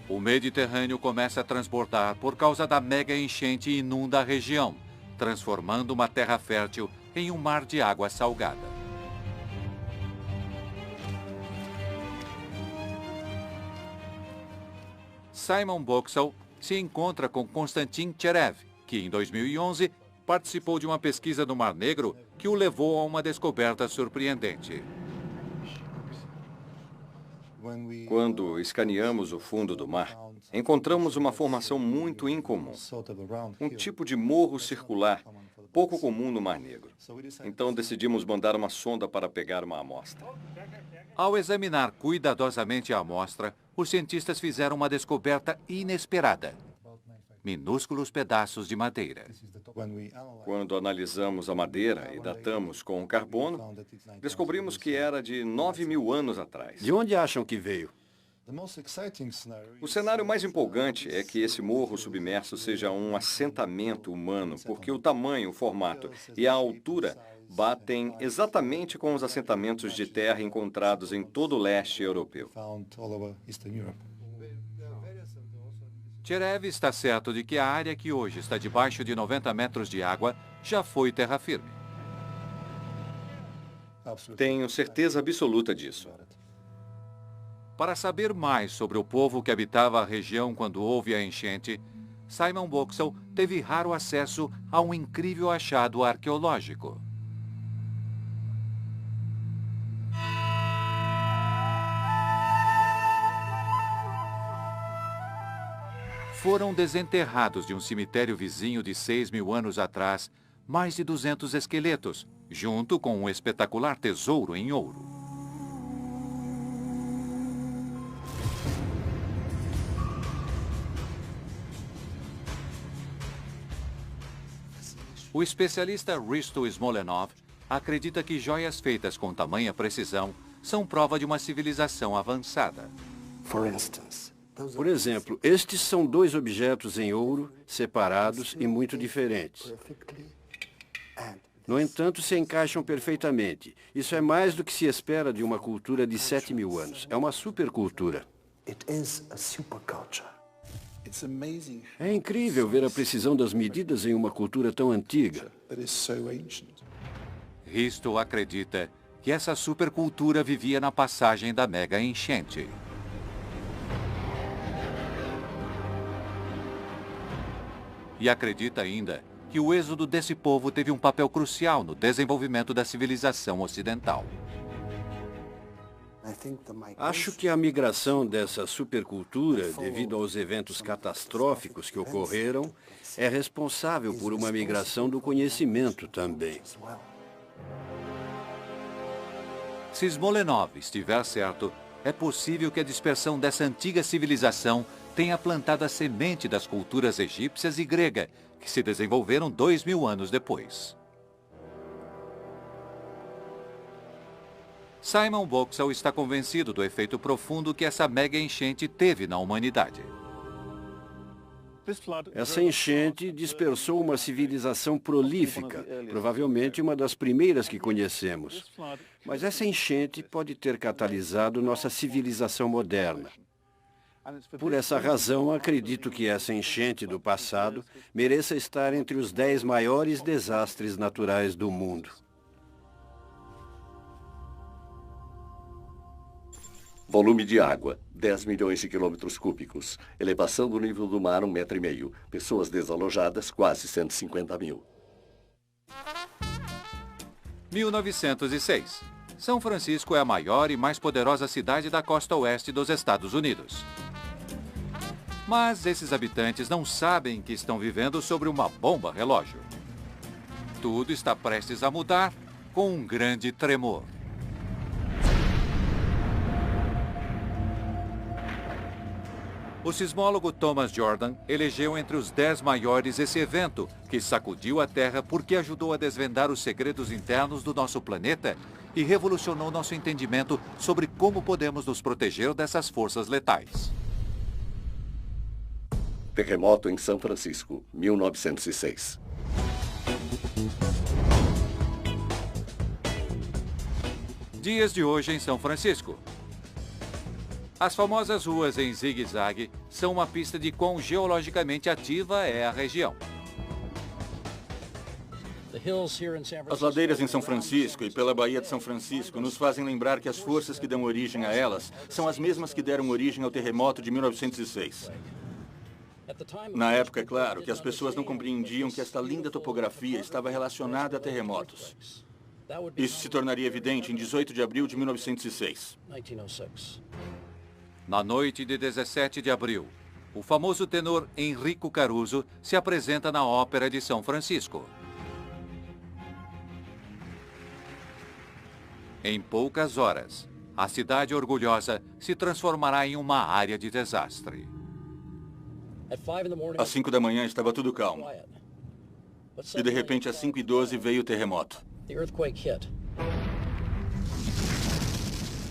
O Mediterrâneo começa a transbordar por causa da mega enchente e inunda a região, transformando uma terra fértil em um mar de água salgada. Simon Boxall se encontra com Konstantin Tcherev, que em 2011 participou de uma pesquisa no Mar Negro que o levou a uma descoberta surpreendente. Quando escaneamos o fundo do mar, encontramos uma formação muito incomum. Um tipo de morro circular pouco comum no Mar Negro. Então decidimos mandar uma sonda para pegar uma amostra. Ao examinar cuidadosamente a amostra, os cientistas fizeram uma descoberta inesperada. Minúsculos pedaços de madeira. Quando analisamos a madeira e datamos com carbono, descobrimos que era de 9.000 anos atrás. De onde acham que veio? O cenário mais empolgante é que esse morro submerso seja um assentamento humano, porque o tamanho, o formato e a altura batem exatamente com os assentamentos de terra encontrados em todo o leste europeu. Cherev está certo de que a área que hoje está debaixo de 90 metros de água já foi terra firme. Tenho certeza absoluta disso. Para saber mais sobre o povo que habitava a região quando houve a enchente, Simon Boxall teve raro acesso a um incrível achado arqueológico. Foram desenterrados de um cemitério vizinho de 6.000 anos atrás mais de 200 esqueletos, junto com um espetacular tesouro em ouro. O especialista Risto Smolenov acredita que joias feitas com tamanha precisão são prova de uma civilização avançada. Por exemplo, estes são dois objetos em ouro, separados e muito diferentes. No entanto, se encaixam perfeitamente. Isso é mais do que se espera de uma cultura de 7.000 anos. É uma supercultura. É incrível ver a precisão das medidas em uma cultura tão antiga. Risto acredita que essa supercultura vivia na passagem da mega enchente. E acredita ainda que o êxodo desse povo teve um papel crucial no desenvolvimento da civilização ocidental. Acho que a migração dessa supercultura, devido aos eventos catastróficos que ocorreram, é responsável por uma migração do conhecimento também. Se Smolenov estiver certo, é possível que a dispersão dessa antiga civilização tenha plantado a semente das culturas egípcias e grega, que se desenvolveram 2.000 anos depois. Simon Boxall está convencido do efeito profundo que essa mega enchente teve na humanidade. Essa enchente dispersou uma civilização prolífica, provavelmente uma das primeiras que conhecemos. Mas essa enchente pode ter catalisado nossa civilização moderna. Por essa razão, acredito que essa enchente do passado mereça estar entre os 10 maiores desastres naturais do mundo. Volume de água, 10 milhões de quilômetros cúbicos. Elevação do nível do mar, 1,5 metro. Pessoas desalojadas, quase 150.000. 1906. São Francisco é a maior e mais poderosa cidade da costa oeste dos Estados Unidos. Mas esses habitantes não sabem que estão vivendo sobre uma bomba relógio. Tudo está prestes a mudar com um grande tremor. O sismólogo Thomas Jordan elegeu entre os 10 maiores esse evento, que sacudiu a Terra porque ajudou a desvendar os segredos internos do nosso planeta e revolucionou nosso entendimento sobre como podemos nos proteger dessas forças letais. Terremoto em São Francisco, 1906. Dias de hoje em São Francisco. As famosas ruas em zigue-zague são uma pista de quão geologicamente ativa é a região. As ladeiras em São Francisco e pela Baía de São Francisco nos fazem lembrar que as forças que dão origem a elas são as mesmas que deram origem ao terremoto de 1906. Na época, é claro, que as pessoas não compreendiam que esta linda topografia estava relacionada a terremotos. Isso se tornaria evidente em 18 de abril de 1906. Na noite de 17 de abril, o famoso tenor Enrico Caruso se apresenta na Ópera de São Francisco. Em poucas horas, a cidade orgulhosa se transformará em uma área de desastre. Às 5 da manhã estava tudo calmo. E de repente, às 5h12, veio o terremoto.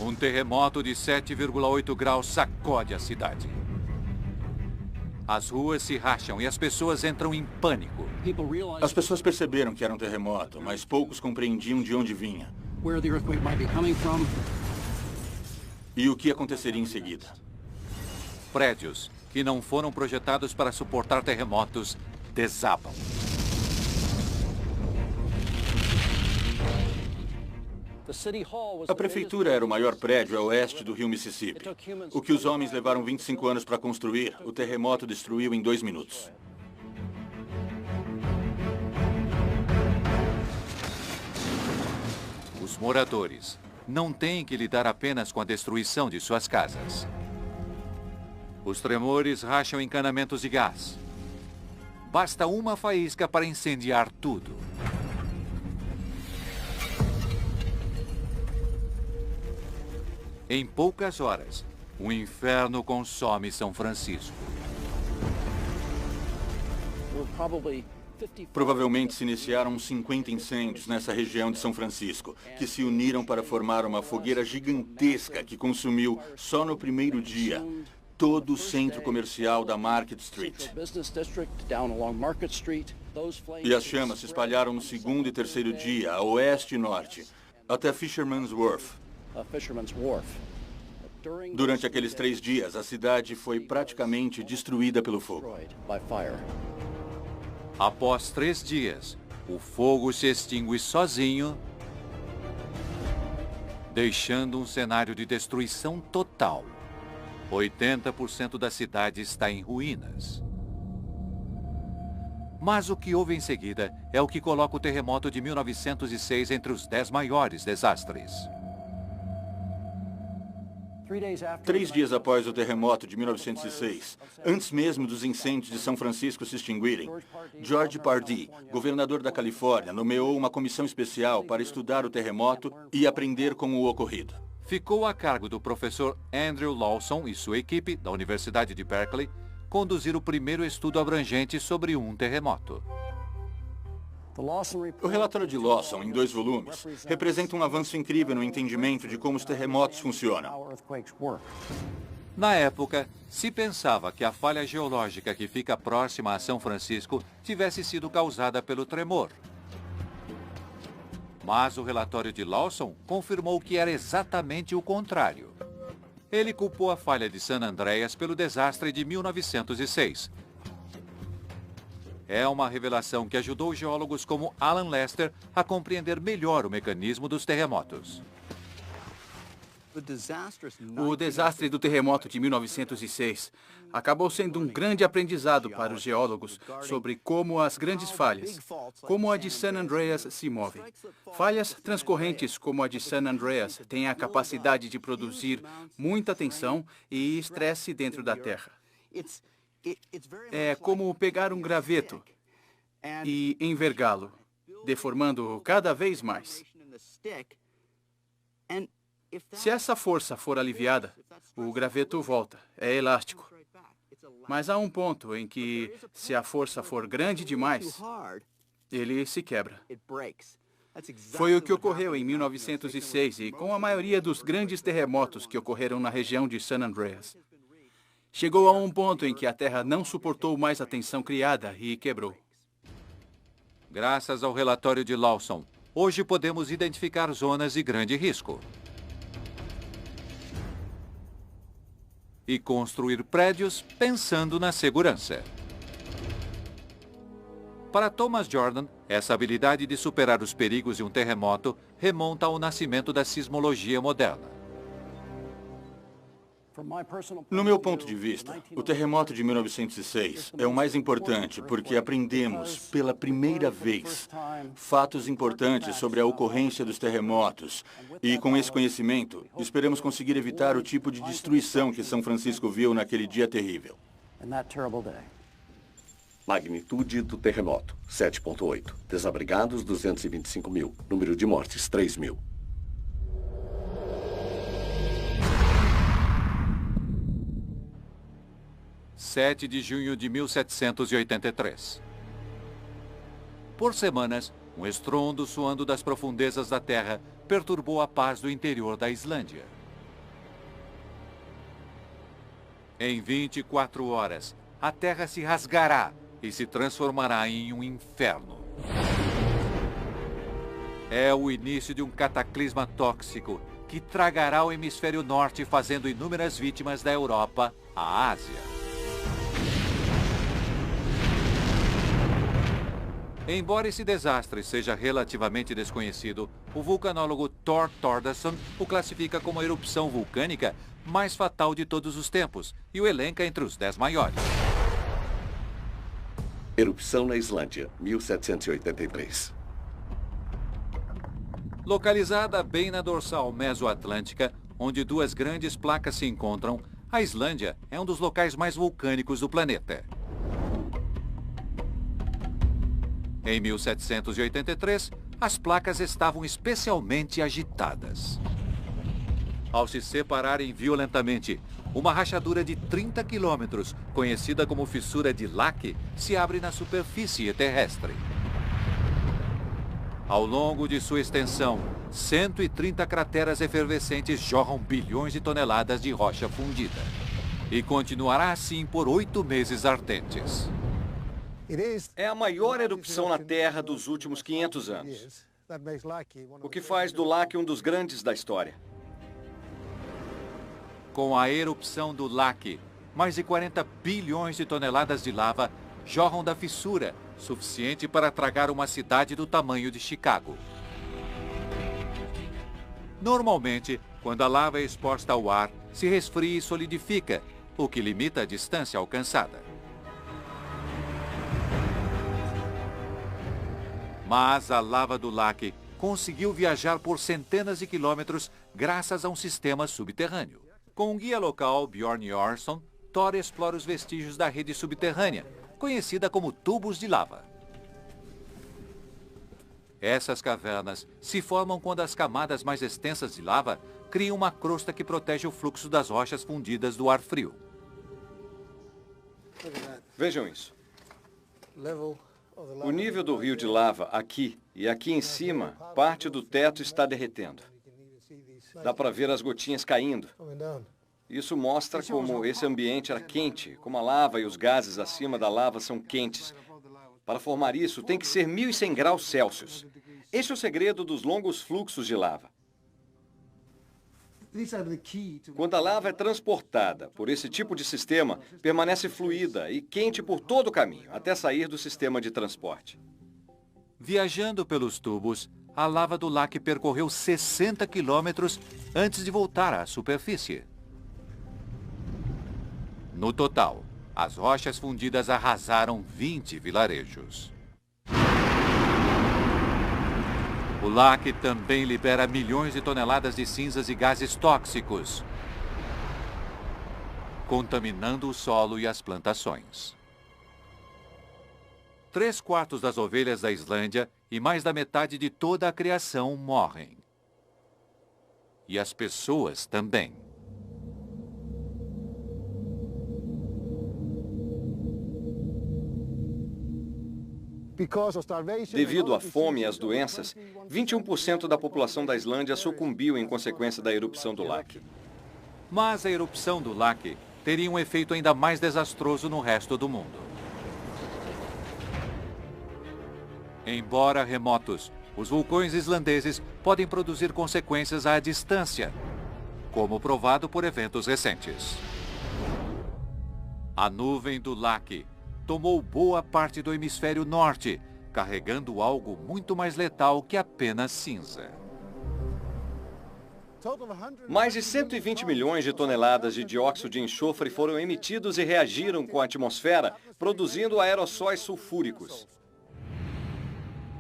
Um terremoto de 7,8 graus sacode a cidade. As ruas se racham e as pessoas entram em pânico. As pessoas perceberam que era um terremoto, mas poucos compreendiam de onde vinha. E o que aconteceria em seguida. Prédios que não foram projetados para suportar terremotos desabam. A prefeitura era o maior prédio a oeste do rio Mississippi. O que os homens levaram 25 anos para construir, o terremoto destruiu em 2 minutos. Os moradores não têm que lidar apenas com a destruição de suas casas. Os tremores racham encanamentos de gás. Basta uma faísca para incendiar tudo. Em poucas horas, o inferno consome São Francisco. Provavelmente se iniciaram 50 incêndios nessa região de São Francisco, que se uniram para formar uma fogueira gigantesca que consumiu, só no primeiro dia, todo o centro comercial da Market Street. E as chamas se espalharam no segundo e terceiro dia, a oeste e norte, até Fisherman's Wharf. Durante aqueles 3 dias, a cidade foi praticamente destruída pelo fogo. Após 3 dias, o fogo se extingue sozinho, deixando um cenário de destruição total. 80% da cidade está em ruínas. Mas o que houve em seguida é o que coloca o terremoto de 1906 entre os 10 maiores desastres. 3 dias após o terremoto de 1906, antes mesmo dos incêndios de São Francisco se extinguirem, George Pardee, governador da Califórnia, nomeou uma comissão especial para estudar o terremoto e aprender com o ocorrido. Ficou a cargo do professor Andrew Lawson e sua equipe, da Universidade de Berkeley, conduzir o primeiro estudo abrangente sobre um terremoto. O relatório de Lawson, em 2 volumes, representa um avanço incrível no entendimento de como os terremotos funcionam. Na época, se pensava que a falha geológica que fica próxima a São Francisco tivesse sido causada pelo tremor. Mas o relatório de Lawson confirmou que era exatamente o contrário. Ele culpou a falha de San Andreas pelo desastre de 1906. É uma revelação que ajudou geólogos como Alan Lester a compreender melhor o mecanismo dos terremotos. O desastre do terremoto de 1906 acabou sendo um grande aprendizado para os geólogos sobre como as grandes falhas, como a de San Andreas, se movem. Falhas transcorrentes como a de San Andreas têm a capacidade de produzir muita tensão e estresse dentro da Terra. É como pegar um graveto e envergá-lo, deformando-o cada vez mais. Se essa força for aliviada, o graveto volta, é elástico. Mas há um ponto em que, se a força for grande demais, ele se quebra. Foi o que ocorreu em 1906 e com a maioria dos grandes terremotos que ocorreram na região de San Andreas. Chegou a um ponto em que a Terra não suportou mais a tensão criada e quebrou. Graças ao relatório de Lawson, hoje podemos identificar zonas de grande risco e construir prédios pensando na segurança. Para Thomas Jordan, essa habilidade de superar os perigos de um terremoto remonta ao nascimento da sismologia moderna. No meu ponto de vista, o terremoto de 1906 é o mais importante porque aprendemos, pela primeira vez, fatos importantes sobre a ocorrência dos terremotos. E com esse conhecimento, esperamos conseguir evitar o tipo de destruição que São Francisco viu naquele dia terrível. Magnitude do terremoto, 7,8. Desabrigados, 225 mil. Número de mortes, 3 mil. 7 de junho de 1783. Por semanas, um estrondo soando das profundezas da terra perturbou a paz do interior da Islândia. Em 24 horas, a terra se rasgará e se transformará em um inferno. É o início de um cataclisma tóxico que tragará o hemisfério norte, fazendo inúmeras vítimas da Europa à Ásia. Embora esse desastre seja relativamente desconhecido, o vulcanólogo Thor Thordarson o classifica como a erupção vulcânica mais fatal de todos os tempos e o elenca entre os 10 maiores. Erupção na Islândia, 1783. Localizada bem na dorsal mesoatlântica, onde duas grandes placas se encontram, a Islândia é um dos locais mais vulcânicos do planeta. Em 1783, as placas estavam especialmente agitadas. Ao se separarem violentamente, uma rachadura de 30 quilômetros, conhecida como fissura de Lake, se abre na superfície terrestre. Ao longo de sua extensão, 130 crateras efervescentes jorram bilhões de toneladas de rocha fundida. E continuará assim por 8 meses ardentes. É a maior erupção na Terra dos últimos 500 anos. O que faz do Lake um dos grandes da história. Com a erupção do Lake, mais de 40 bilhões de toneladas de lava jorram da fissura, suficiente para tragar uma cidade do tamanho de Chicago. Normalmente, quando a lava é exposta ao ar, se resfria e solidifica, o que limita a distância alcançada. Mas a lava do Lake conseguiu viajar por centenas de quilômetros graças a um sistema subterrâneo. Com o guia local Bjorn Jarsson, Thor explora os vestígios da rede subterrânea, conhecida como tubos de lava. Essas cavernas se formam quando as camadas mais extensas de lava criam uma crosta que protege o fluxo das rochas fundidas do ar frio. Vejam isso. O nível do rio de lava aqui e aqui em cima, parte do teto está derretendo. Dá para ver as gotinhas caindo. Isso mostra como esse ambiente era quente, como a lava e os gases acima da lava são quentes. Para formar isso, tem que ser 1.100 graus Celsius. Este é o segredo dos longos fluxos de lava. Quando a lava é transportada por esse tipo de sistema, permanece fluida e quente por todo o caminho, até sair do sistema de transporte. Viajando pelos tubos, a lava do Lake percorreu 60 quilômetros antes de voltar à superfície. No total, as rochas fundidas arrasaram 20 vilarejos. O Lake também libera milhões de toneladas de cinzas e gases tóxicos, contaminando o solo e as plantações. 3/4 das ovelhas da Islândia e mais da metade de toda a criação morrem. E as pessoas também. Devido à fome e às doenças, 21% da população da Islândia sucumbiu em consequência da erupção do Lake. Mas a erupção do Lake teria um efeito ainda mais desastroso no resto do mundo. Embora remotos, os vulcões islandeses podem produzir consequências à distância, como provado por eventos recentes. A nuvem do Lake tomou boa parte do hemisfério norte, carregando algo muito mais letal que apenas cinza. Mais de 120 milhões de toneladas de dióxido de enxofre foram emitidos e reagiram com a atmosfera, produzindo aerossóis sulfúricos.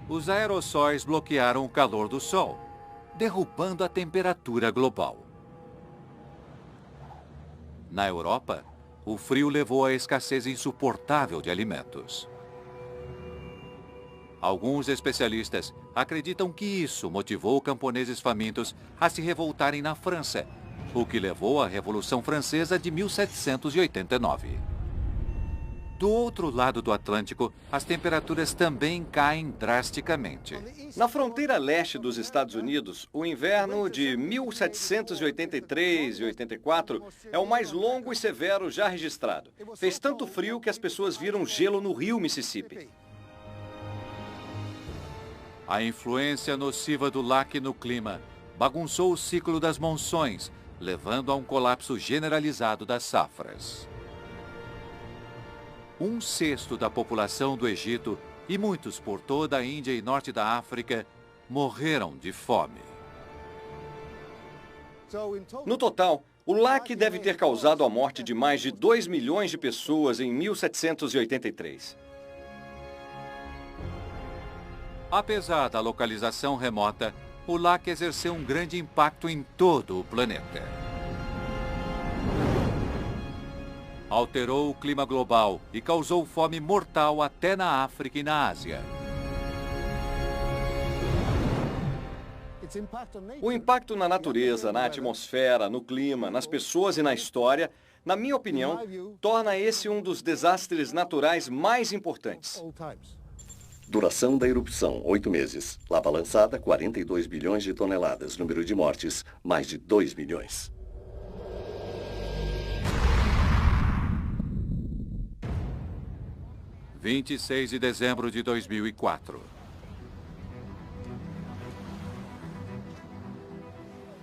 Os aerossóis bloquearam o calor do Sol, derrubando a temperatura global. Na Europa, o frio levou à escassez insuportável de alimentos. Alguns especialistas acreditam que isso motivou camponeses famintos a se revoltarem na França, o que levou à Revolução Francesa de 1789. Do outro lado do Atlântico, as temperaturas também caem drasticamente. Na fronteira leste dos Estados Unidos, o inverno de 1783 e 84 é o mais longo e severo já registrado. Fez tanto frio que as pessoas viram gelo no rio Mississippi. A influência nociva do lac no clima bagunçou o ciclo das monções, levando a um colapso generalizado das safras. 1/6 da população do Egito e muitos por toda a Índia e norte da África morreram de fome. No total, o lac deve ter causado a morte de mais de 2 milhões de pessoas em 1783. Apesar da localização remota, o lac exerceu um grande impacto em todo o planeta. Alterou o clima global e causou fome mortal até na África e na Ásia. O impacto na natureza, na atmosfera, no clima, nas pessoas e na história, na minha opinião, torna esse um dos desastres naturais mais importantes. Duração da erupção, 8 meses. Lava lançada, 42 bilhões de toneladas. Número de mortes, mais de 2 milhões. – 26 de dezembro de 2004.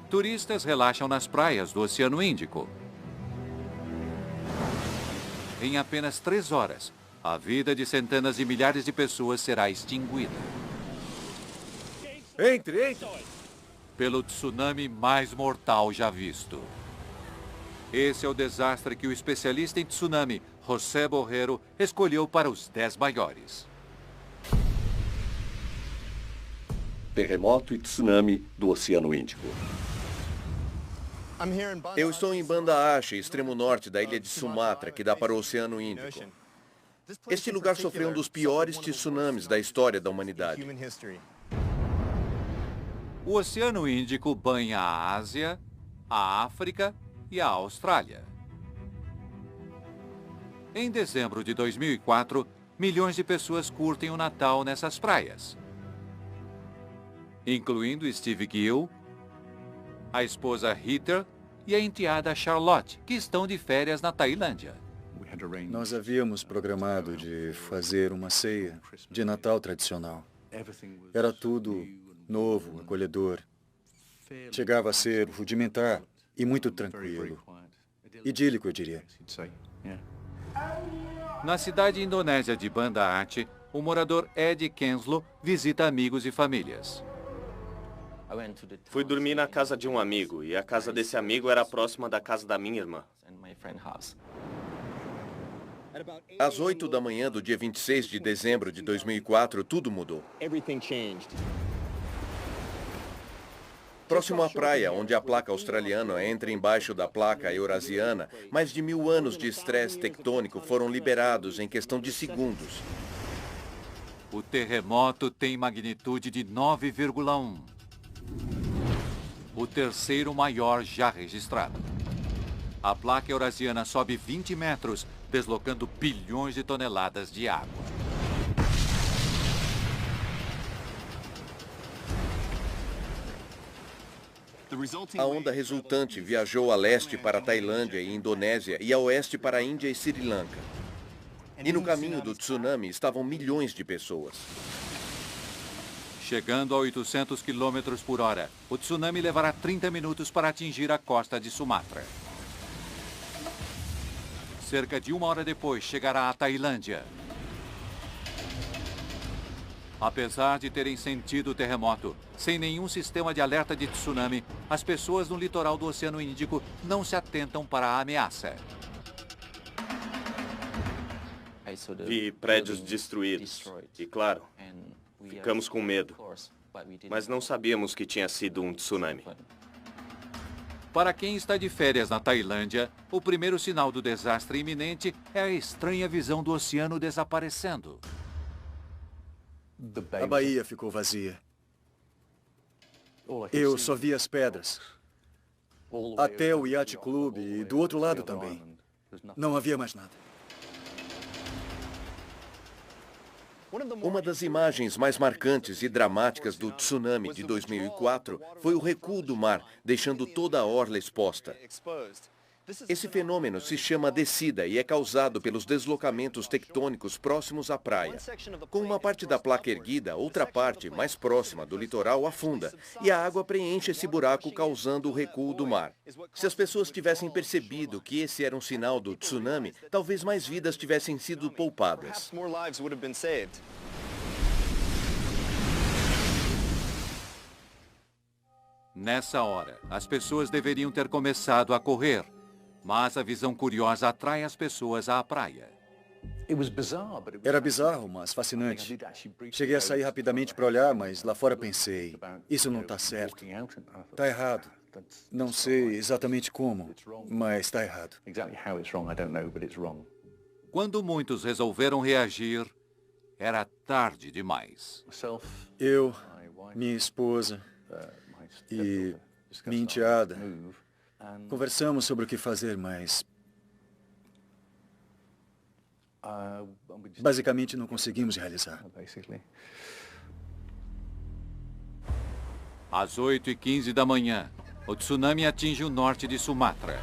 Turistas relaxam nas praias do Oceano Índico. Em apenas 3 horas, a vida de centenas de milhares de pessoas será extinguida. Entre! Pelo tsunami mais mortal já visto. Esse é o desastre que o especialista em tsunami, José Borrero, escolheu para os 10 maiores. Terremoto e tsunami do Oceano Índico. Eu estou em Banda Aceh, extremo norte da ilha de Sumatra, que dá para o Oceano Índico. Este lugar sofreu um dos piores tsunamis da história da humanidade. O Oceano Índico banha a Ásia, a África e a Austrália. Em dezembro de 2004, milhões de pessoas curtem o Natal nessas praias, incluindo Steve Gill, a esposa Heather e a enteada Charlotte, que estão de férias na Tailândia. Nós havíamos programado de fazer uma ceia de Natal tradicional. Era tudo novo, acolhedor. Chegava a ser rudimentar e muito tranquilo. Idílico, eu diria. Na cidade indonésia de Banda Aceh, o morador Ed Kenslow visita amigos e famílias. Fui dormir na casa de um amigo e a casa desse amigo era próxima da casa da minha irmã. Às 8 da manhã do dia 26 de dezembro de 2004, tudo mudou. Próximo à praia, onde a placa australiana entra embaixo da placa eurasiana, mais de 1000 anos de estresse tectônico foram liberados em questão de segundos. O terremoto tem magnitude de 9,1. O terceiro maior já registrado. A placa eurasiana sobe 20 metros, deslocando bilhões de toneladas de água. A onda resultante viajou a leste para a Tailândia e Indonésia e a oeste para a Índia e Sri Lanka. E no caminho do tsunami estavam milhões de pessoas. Chegando a 800 km por hora, o tsunami levará 30 minutos para atingir a costa de Sumatra. Cerca de 1 hora depois, chegará à Tailândia. Apesar de terem sentido o terremoto, sem nenhum sistema de alerta de tsunami, as pessoas no litoral do Oceano Índico não se atentam para a ameaça. Vi prédios destruídos e, claro, ficamos com medo, mas não sabíamos que tinha sido um tsunami. Para quem está de férias na Tailândia, o primeiro sinal do desastre iminente é a estranha visão do oceano desaparecendo. A baía ficou vazia. Eu só vi as pedras. Até o Yacht Club e do outro lado também. Não havia mais nada. Uma das imagens mais marcantes e dramáticas do tsunami de 2004 foi o recuo do mar, deixando toda a orla exposta. Esse fenômeno se chama descida e é causado pelos deslocamentos tectônicos próximos à praia. Com uma parte da placa erguida, outra parte, mais próxima do litoral, afunda, e a água preenche esse buraco, causando o recuo do mar. Se as pessoas tivessem percebido que esse era um sinal do tsunami, talvez mais vidas tivessem sido poupadas. Nessa hora, as pessoas deveriam ter começado a correr. Mas a visão curiosa atrai as pessoas à praia. Era bizarro, mas fascinante. Cheguei a sair rapidamente para olhar, mas lá fora pensei, isso não está certo. Está errado. Não sei exatamente como, mas está errado. Quando muitos resolveram reagir, era tarde demais. Eu, minha esposa e minha enteada conversamos sobre o que fazer, mas basicamente não conseguimos realizar. Às 8h15 da manhã, o tsunami atinge o norte de Sumatra.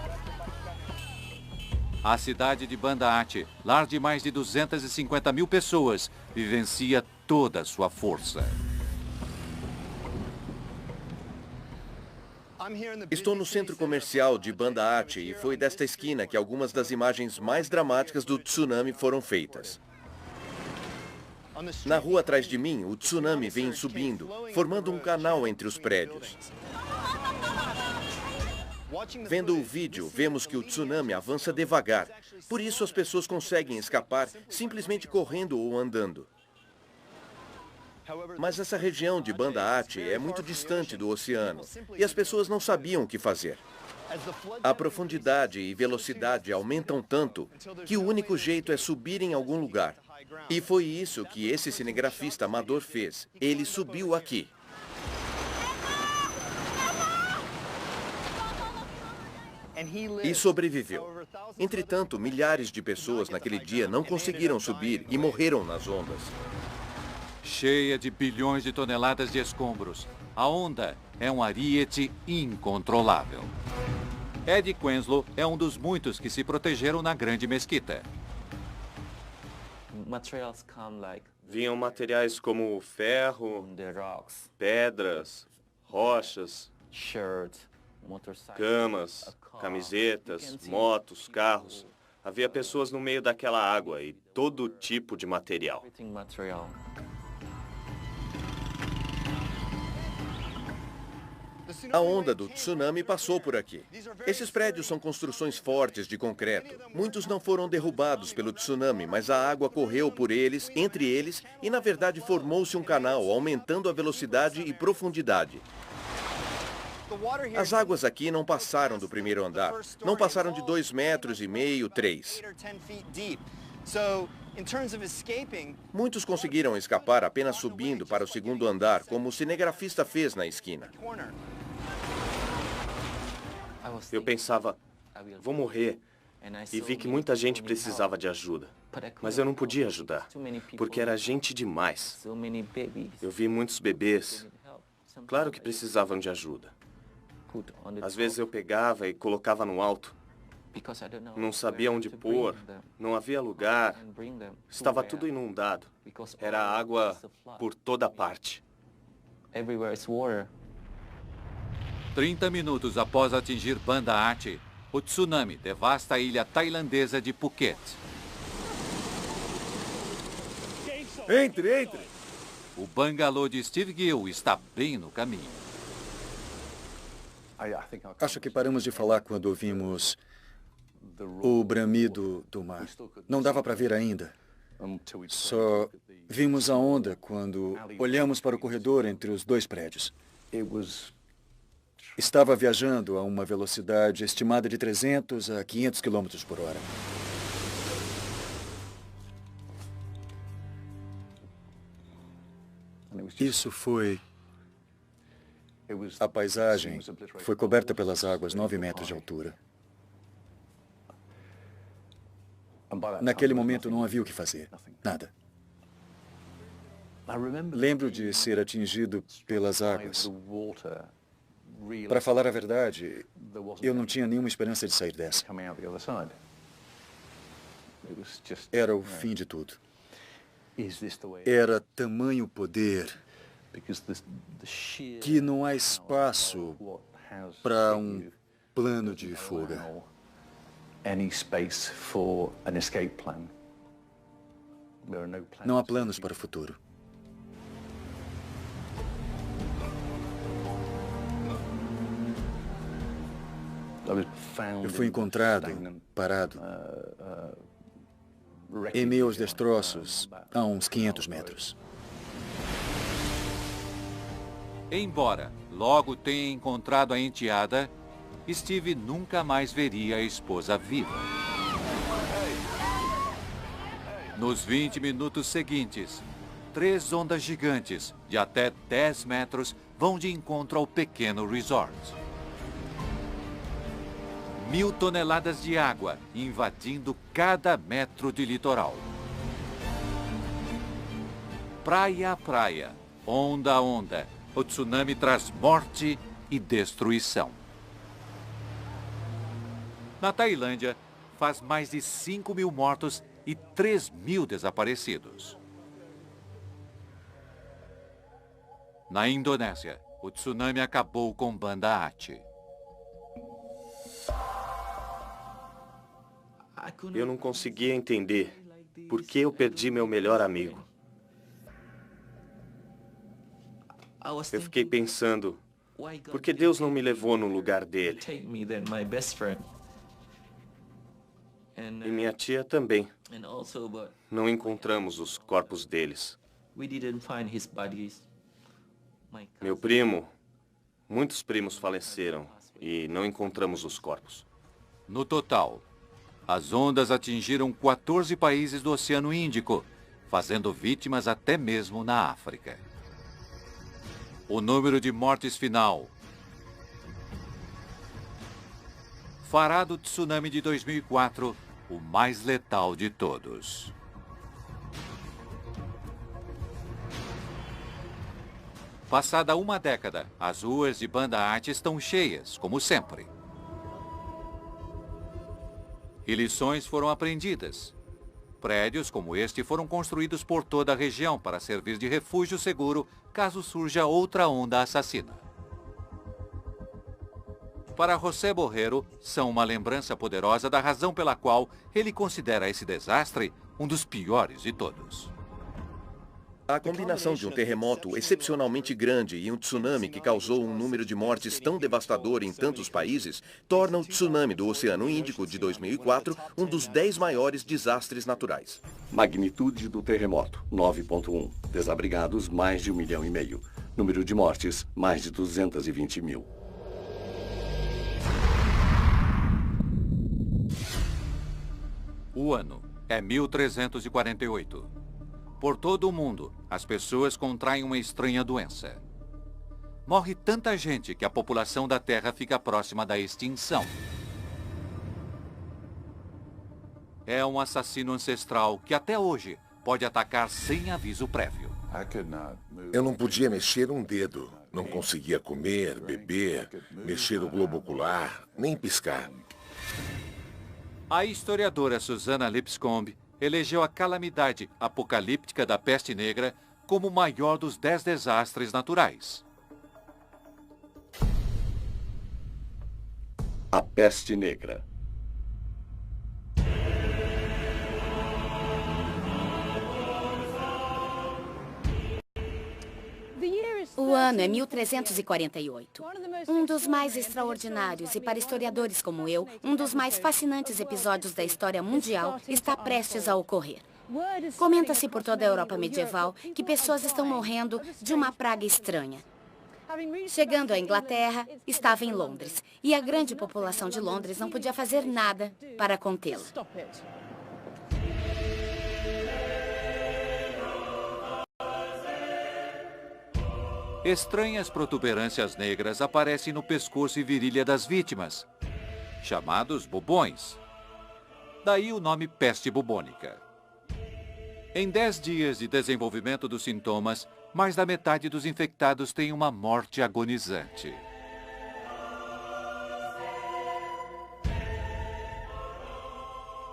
A cidade de Banda Aceh, lar de mais de 250 mil pessoas, vivencia toda a sua força. Estou no centro comercial de Banda Aceh e foi desta esquina que algumas das imagens mais dramáticas do tsunami foram feitas. Na rua atrás de mim, o tsunami vem subindo, formando um canal entre os prédios. Vendo o vídeo, vemos que o tsunami avança devagar. Por isso as pessoas conseguem escapar simplesmente correndo ou andando. Mas essa região de Banda Aceh é muito distante do oceano e as pessoas não sabiam o que fazer. A profundidade e velocidade aumentam tanto que o único jeito é subir em algum lugar. E foi isso que esse cinegrafista amador fez. Ele subiu aqui. E sobreviveu. Entretanto, milhares de pessoas naquele dia não conseguiram subir e morreram nas ondas. Cheia de bilhões de toneladas de escombros, a onda é um ariete incontrolável. Ed Quenslow é um dos muitos que se protegeram na Grande Mesquita. Vinham materiais como ferro, pedras, rochas, camas, camisetas, motos, carros. Havia pessoas no meio daquela água e todo tipo de material. A onda do tsunami passou por aqui. Esses prédios são construções fortes de concreto. Muitos não foram derrubados pelo tsunami, mas a água correu por eles, entre eles, e na verdade formou-se um canal, aumentando a velocidade e profundidade. As águas aqui não passaram do primeiro andar. Não passaram de 2,5 metros, 3. Muitos conseguiram escapar apenas subindo para o segundo andar, como o cinegrafista fez na esquina. Eu pensava, vou morrer. E vi que muita gente precisava de ajuda. Mas eu não podia ajudar, porque era gente demais. Eu vi muitos bebês. Claro que precisavam de ajuda. Às vezes eu pegava e colocava no alto. Não sabia onde pôr, não havia lugar, estava tudo inundado. Era água por toda parte. 30 minutos após atingir Banda Aceh, o tsunami devasta a ilha tailandesa de Phuket. Entre! O bangalô de Steve Gill está bem no caminho. Acho que paramos de falar quando ouvimos o bramido do mar. Não dava para ver ainda. Só vimos a onda quando olhamos para o corredor entre os dois prédios. Estava viajando a uma velocidade estimada de 300 a 500 km por hora. Isso foi... A paisagem foi coberta pelas águas 9 metros de altura. Naquele momento não havia o que fazer. Nada. Lembro de ser atingido pelas águas. Para falar a verdade, eu não tinha nenhuma esperança de sair dessa. Era o fim de tudo. Era tamanho poder que não há espaço para um plano de fuga. Não há planos para o futuro. Eu fui encontrado, parado, em meio aos destroços, a uns 500 metros. Embora logo tenha encontrado a enteada, Steve nunca mais veria a esposa viva. Nos 20 minutos seguintes, 3 ondas gigantes de até 10 metros vão de encontro ao pequeno resort. 1000 toneladas de água invadindo cada metro de litoral. Praia a praia, onda a onda, o tsunami traz morte e destruição. Na Tailândia, faz mais de 5.000 mortos e 3.000 desaparecidos. Na Indonésia, o tsunami acabou com Banda Aceh. Eu não conseguia entender por que eu perdi meu melhor amigo. Eu fiquei pensando, por que Deus não me levou no lugar dele? E minha tia também. Não encontramos os corpos deles. Meu primo, muitos primos faleceram e não encontramos os corpos. No total, as ondas atingiram 14 países do Oceano Índico, fazendo vítimas até mesmo na África. O número de mortes final fará do tsunami de 2004 o mais letal de todos. Passada uma década, as ruas de Banda Aceh estão cheias, como sempre. E lições foram aprendidas. Prédios como este foram construídos por toda a região para servir de refúgio seguro caso surja outra onda assassina. Para José Borrero, são uma lembrança poderosa da razão pela qual ele considera esse desastre um dos piores de todos. A combinação de um terremoto excepcionalmente grande e um tsunami que causou um número de mortes tão devastador em tantos países torna o tsunami do Oceano Índico de 2004 um dos 10 maiores desastres naturais. Magnitude do terremoto, 9.1. Desabrigados, mais de 1,5 milhão. Número de mortes, mais de 220 mil. O ano é 1348. Por todo o mundo, as pessoas contraem uma estranha doença. Morre tanta gente que a população da Terra fica próxima da extinção. É um assassino ancestral que até hoje pode atacar sem aviso prévio. Eu não podia mexer um dedo. Não conseguia comer, beber, mexer o globo ocular, nem piscar. A historiadora Susannah Lipscomb elegeu a calamidade apocalíptica da peste negra como o maior dos 10 desastres naturais. A peste negra. O ano é 1348. Um dos mais extraordinários e, para historiadores como eu, um dos mais fascinantes episódios da história mundial está prestes a ocorrer. Comenta-se por toda a Europa medieval que pessoas estão morrendo de uma praga estranha. Chegando à Inglaterra, estava em Londres, e a grande população de Londres não podia fazer nada para contê-la. Estranhas protuberâncias negras aparecem no pescoço e virilha das vítimas, chamados bubões. Daí o nome peste bubônica. Em 10 dias de desenvolvimento dos sintomas, mais da metade dos infectados tem uma morte agonizante.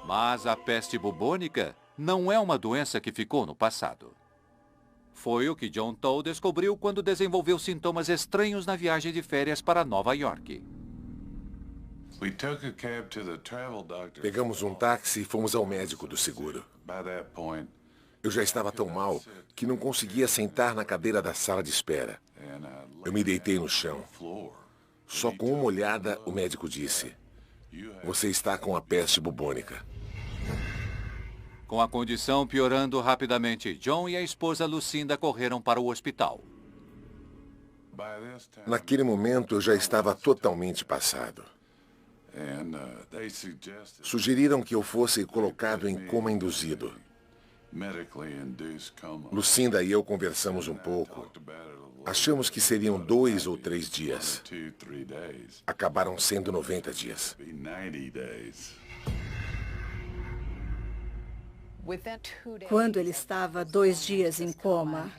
Mas a peste bubônica não é uma doença que ficou no passado. Foi o que John Toll descobriu quando desenvolveu sintomas estranhos na viagem de férias para Nova York. Pegamos um táxi e fomos ao médico do seguro. Eu já estava tão mal que não conseguia sentar na cadeira da sala de espera. Eu me deitei no chão. Só com uma olhada, o médico disse: "Você está com a peste bubônica." Com a condição piorando rapidamente, John e a esposa Lucinda correram para o hospital. Naquele momento, eu já estava totalmente passado. Sugeriram que eu fosse colocado em coma induzido. Lucinda e eu conversamos um pouco. Achamos que seriam 2 ou 3 dias. Acabaram sendo 90 dias. Quando ele estava 2 dias em coma,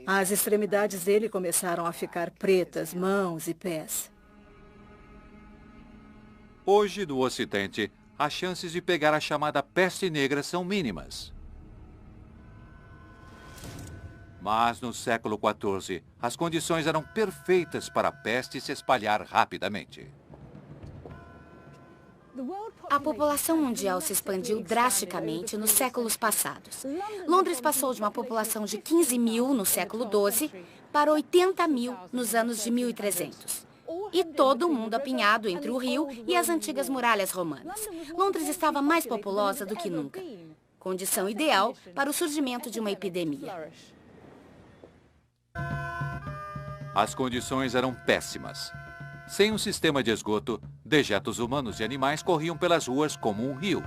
as extremidades dele começaram a ficar pretas, mãos e pés. Hoje, no Ocidente, as chances de pegar a chamada peste negra são mínimas. Mas no século XIV, as condições eram perfeitas para a peste se espalhar rapidamente. A população mundial se expandiu drasticamente nos séculos passados. Londres passou de uma população de 15 mil no século XII para 80 mil nos anos de 1300. E todo mundo apinhado entre o rio e as antigas muralhas romanas. Londres estava mais populosa do que nunca. Condição ideal para o surgimento de uma epidemia. As condições eram péssimas. Sem um sistema de esgoto, dejetos humanos e animais corriam pelas ruas como um rio.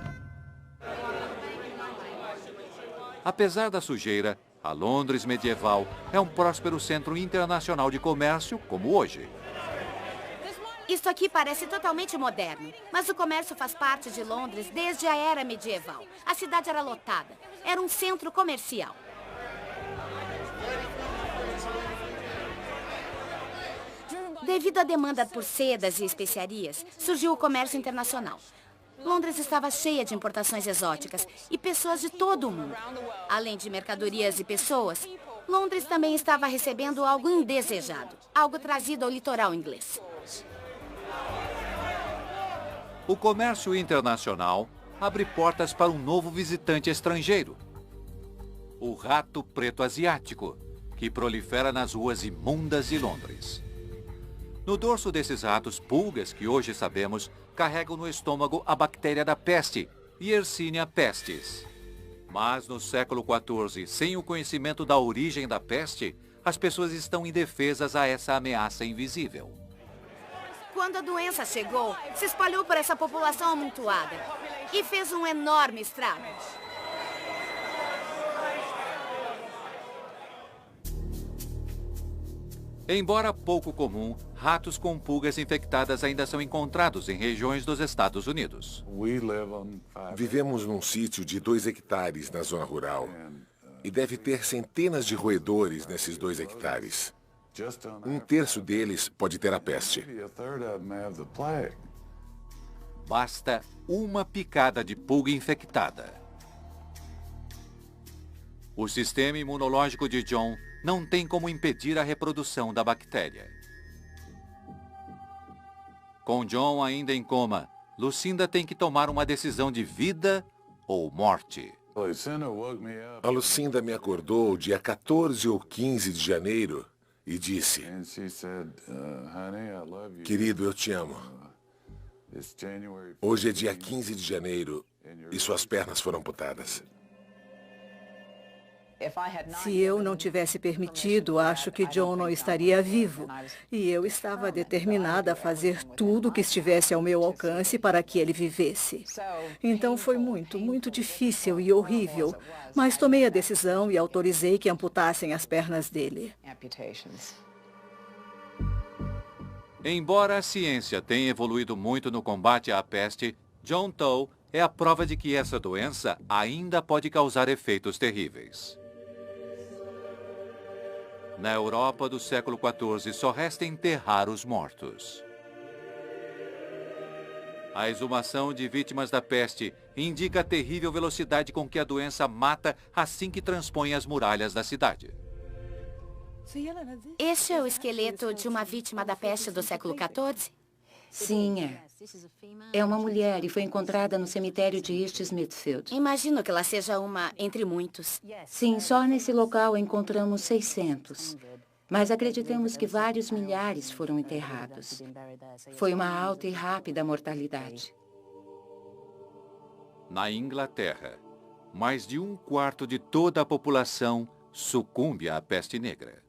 Apesar da sujeira, a Londres medieval é um próspero centro internacional de comércio como hoje. Isso aqui parece totalmente moderno, mas o comércio faz parte de Londres desde a era medieval. A cidade era lotada, era um centro comercial. Devido à demanda por sedas e especiarias, surgiu o comércio internacional. Londres estava cheia de importações exóticas e pessoas de todo o mundo. Além de mercadorias e pessoas, Londres também estava recebendo algo indesejado, algo trazido ao litoral inglês. O comércio internacional abre portas para um novo visitante estrangeiro. O rato preto asiático, que prolifera nas ruas imundas de Londres. No dorso desses ratos, pulgas, que hoje sabemos, carregam no estômago a bactéria da peste, Yersinia pestis. Mas no século XIV, sem o conhecimento da origem da peste, as pessoas estão indefesas a essa ameaça invisível. Quando a doença chegou, se espalhou por essa população amontoada e fez um enorme estrago. Embora pouco comum, ratos com pulgas infectadas ainda são encontrados em regiões dos Estados Unidos. Vivemos num sítio de 2 hectares na zona rural. E deve ter centenas de roedores nesses 2 hectares. 1/3 deles pode ter a peste. Basta uma picada de pulga infectada. O sistema imunológico de John não tem como impedir a reprodução da bactéria. Com John ainda em coma, Lucinda tem que tomar uma decisão de vida ou morte. A Lucinda me acordou dia 14 ou 15 de janeiro e disse: "Querido, eu te amo. Hoje é dia 15 de janeiro e suas pernas foram amputadas." Se eu não tivesse permitido, acho que John não estaria vivo. E eu estava determinada a fazer tudo o que estivesse ao meu alcance para que ele vivesse. Então foi muito, muito difícil e horrível. Mas tomei a decisão e autorizei que amputassem as pernas dele. Embora a ciência tenha evoluído muito no combate à peste, John Toll é a prova de que essa doença ainda pode causar efeitos terríveis. Na Europa do século XIV, só resta enterrar os mortos. A exumação de vítimas da peste indica a terrível velocidade com que a doença mata assim que transpõe as muralhas da cidade. Este é o esqueleto de uma vítima da peste do século XIV? Sim, é. É uma mulher e foi encontrada no cemitério de East Smithfield. Imagino que ela seja uma entre muitos. Sim, só nesse local encontramos 600. Mas acreditamos que vários milhares foram enterrados. Foi uma alta e rápida mortalidade. Na Inglaterra, mais de 1/4 de toda a população sucumbe à peste negra.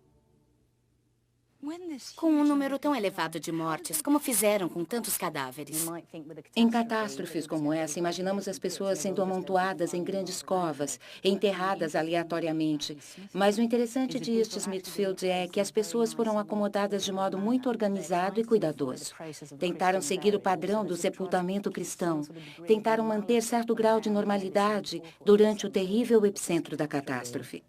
Com um número tão elevado de mortes, como fizeram com tantos cadáveres? Em catástrofes como essa, imaginamos as pessoas sendo amontoadas em grandes covas, enterradas aleatoriamente. Mas o interessante de East Smithfield é que as pessoas foram acomodadas de modo muito organizado e cuidadoso. Tentaram seguir o padrão do sepultamento cristão. Tentaram manter certo grau de normalidade durante o terrível epicentro da catástrofe.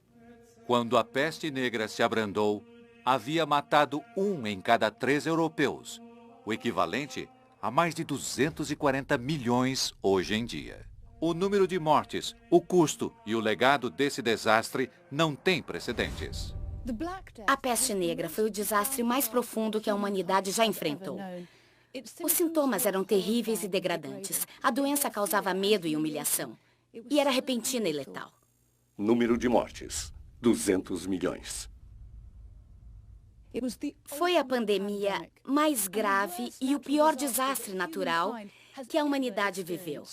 Quando a peste negra se abrandou, havia matado 1 em cada 3 europeus, o equivalente a mais de 240 milhões hoje em dia. O número de mortes, o custo e o legado desse desastre não têm precedentes. A peste negra foi o desastre mais profundo que a humanidade já enfrentou. Os sintomas eram terríveis e degradantes. A doença causava medo e humilhação. E era repentina e letal. Número de mortes, 200 milhões. Foi a pandemia mais grave e o pior desastre natural que a humanidade viveu.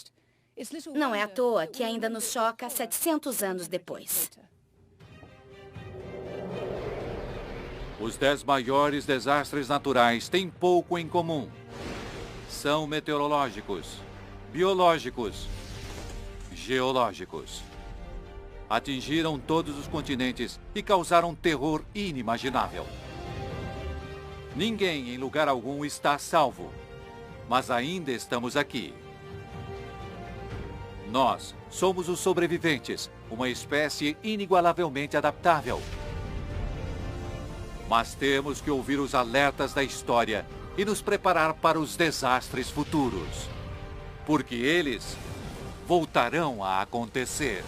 Não é à toa que ainda nos choca 700 anos depois. Os 10 maiores desastres naturais têm pouco em comum. São meteorológicos, biológicos, geológicos. Atingiram todos os continentes e causaram terror inimaginável. Ninguém em lugar algum está a salvo, mas ainda estamos aqui. Nós somos os sobreviventes, uma espécie inigualavelmente adaptável. Mas temos que ouvir os alertas da história e nos preparar para os desastres futuros, porque eles voltarão a acontecer.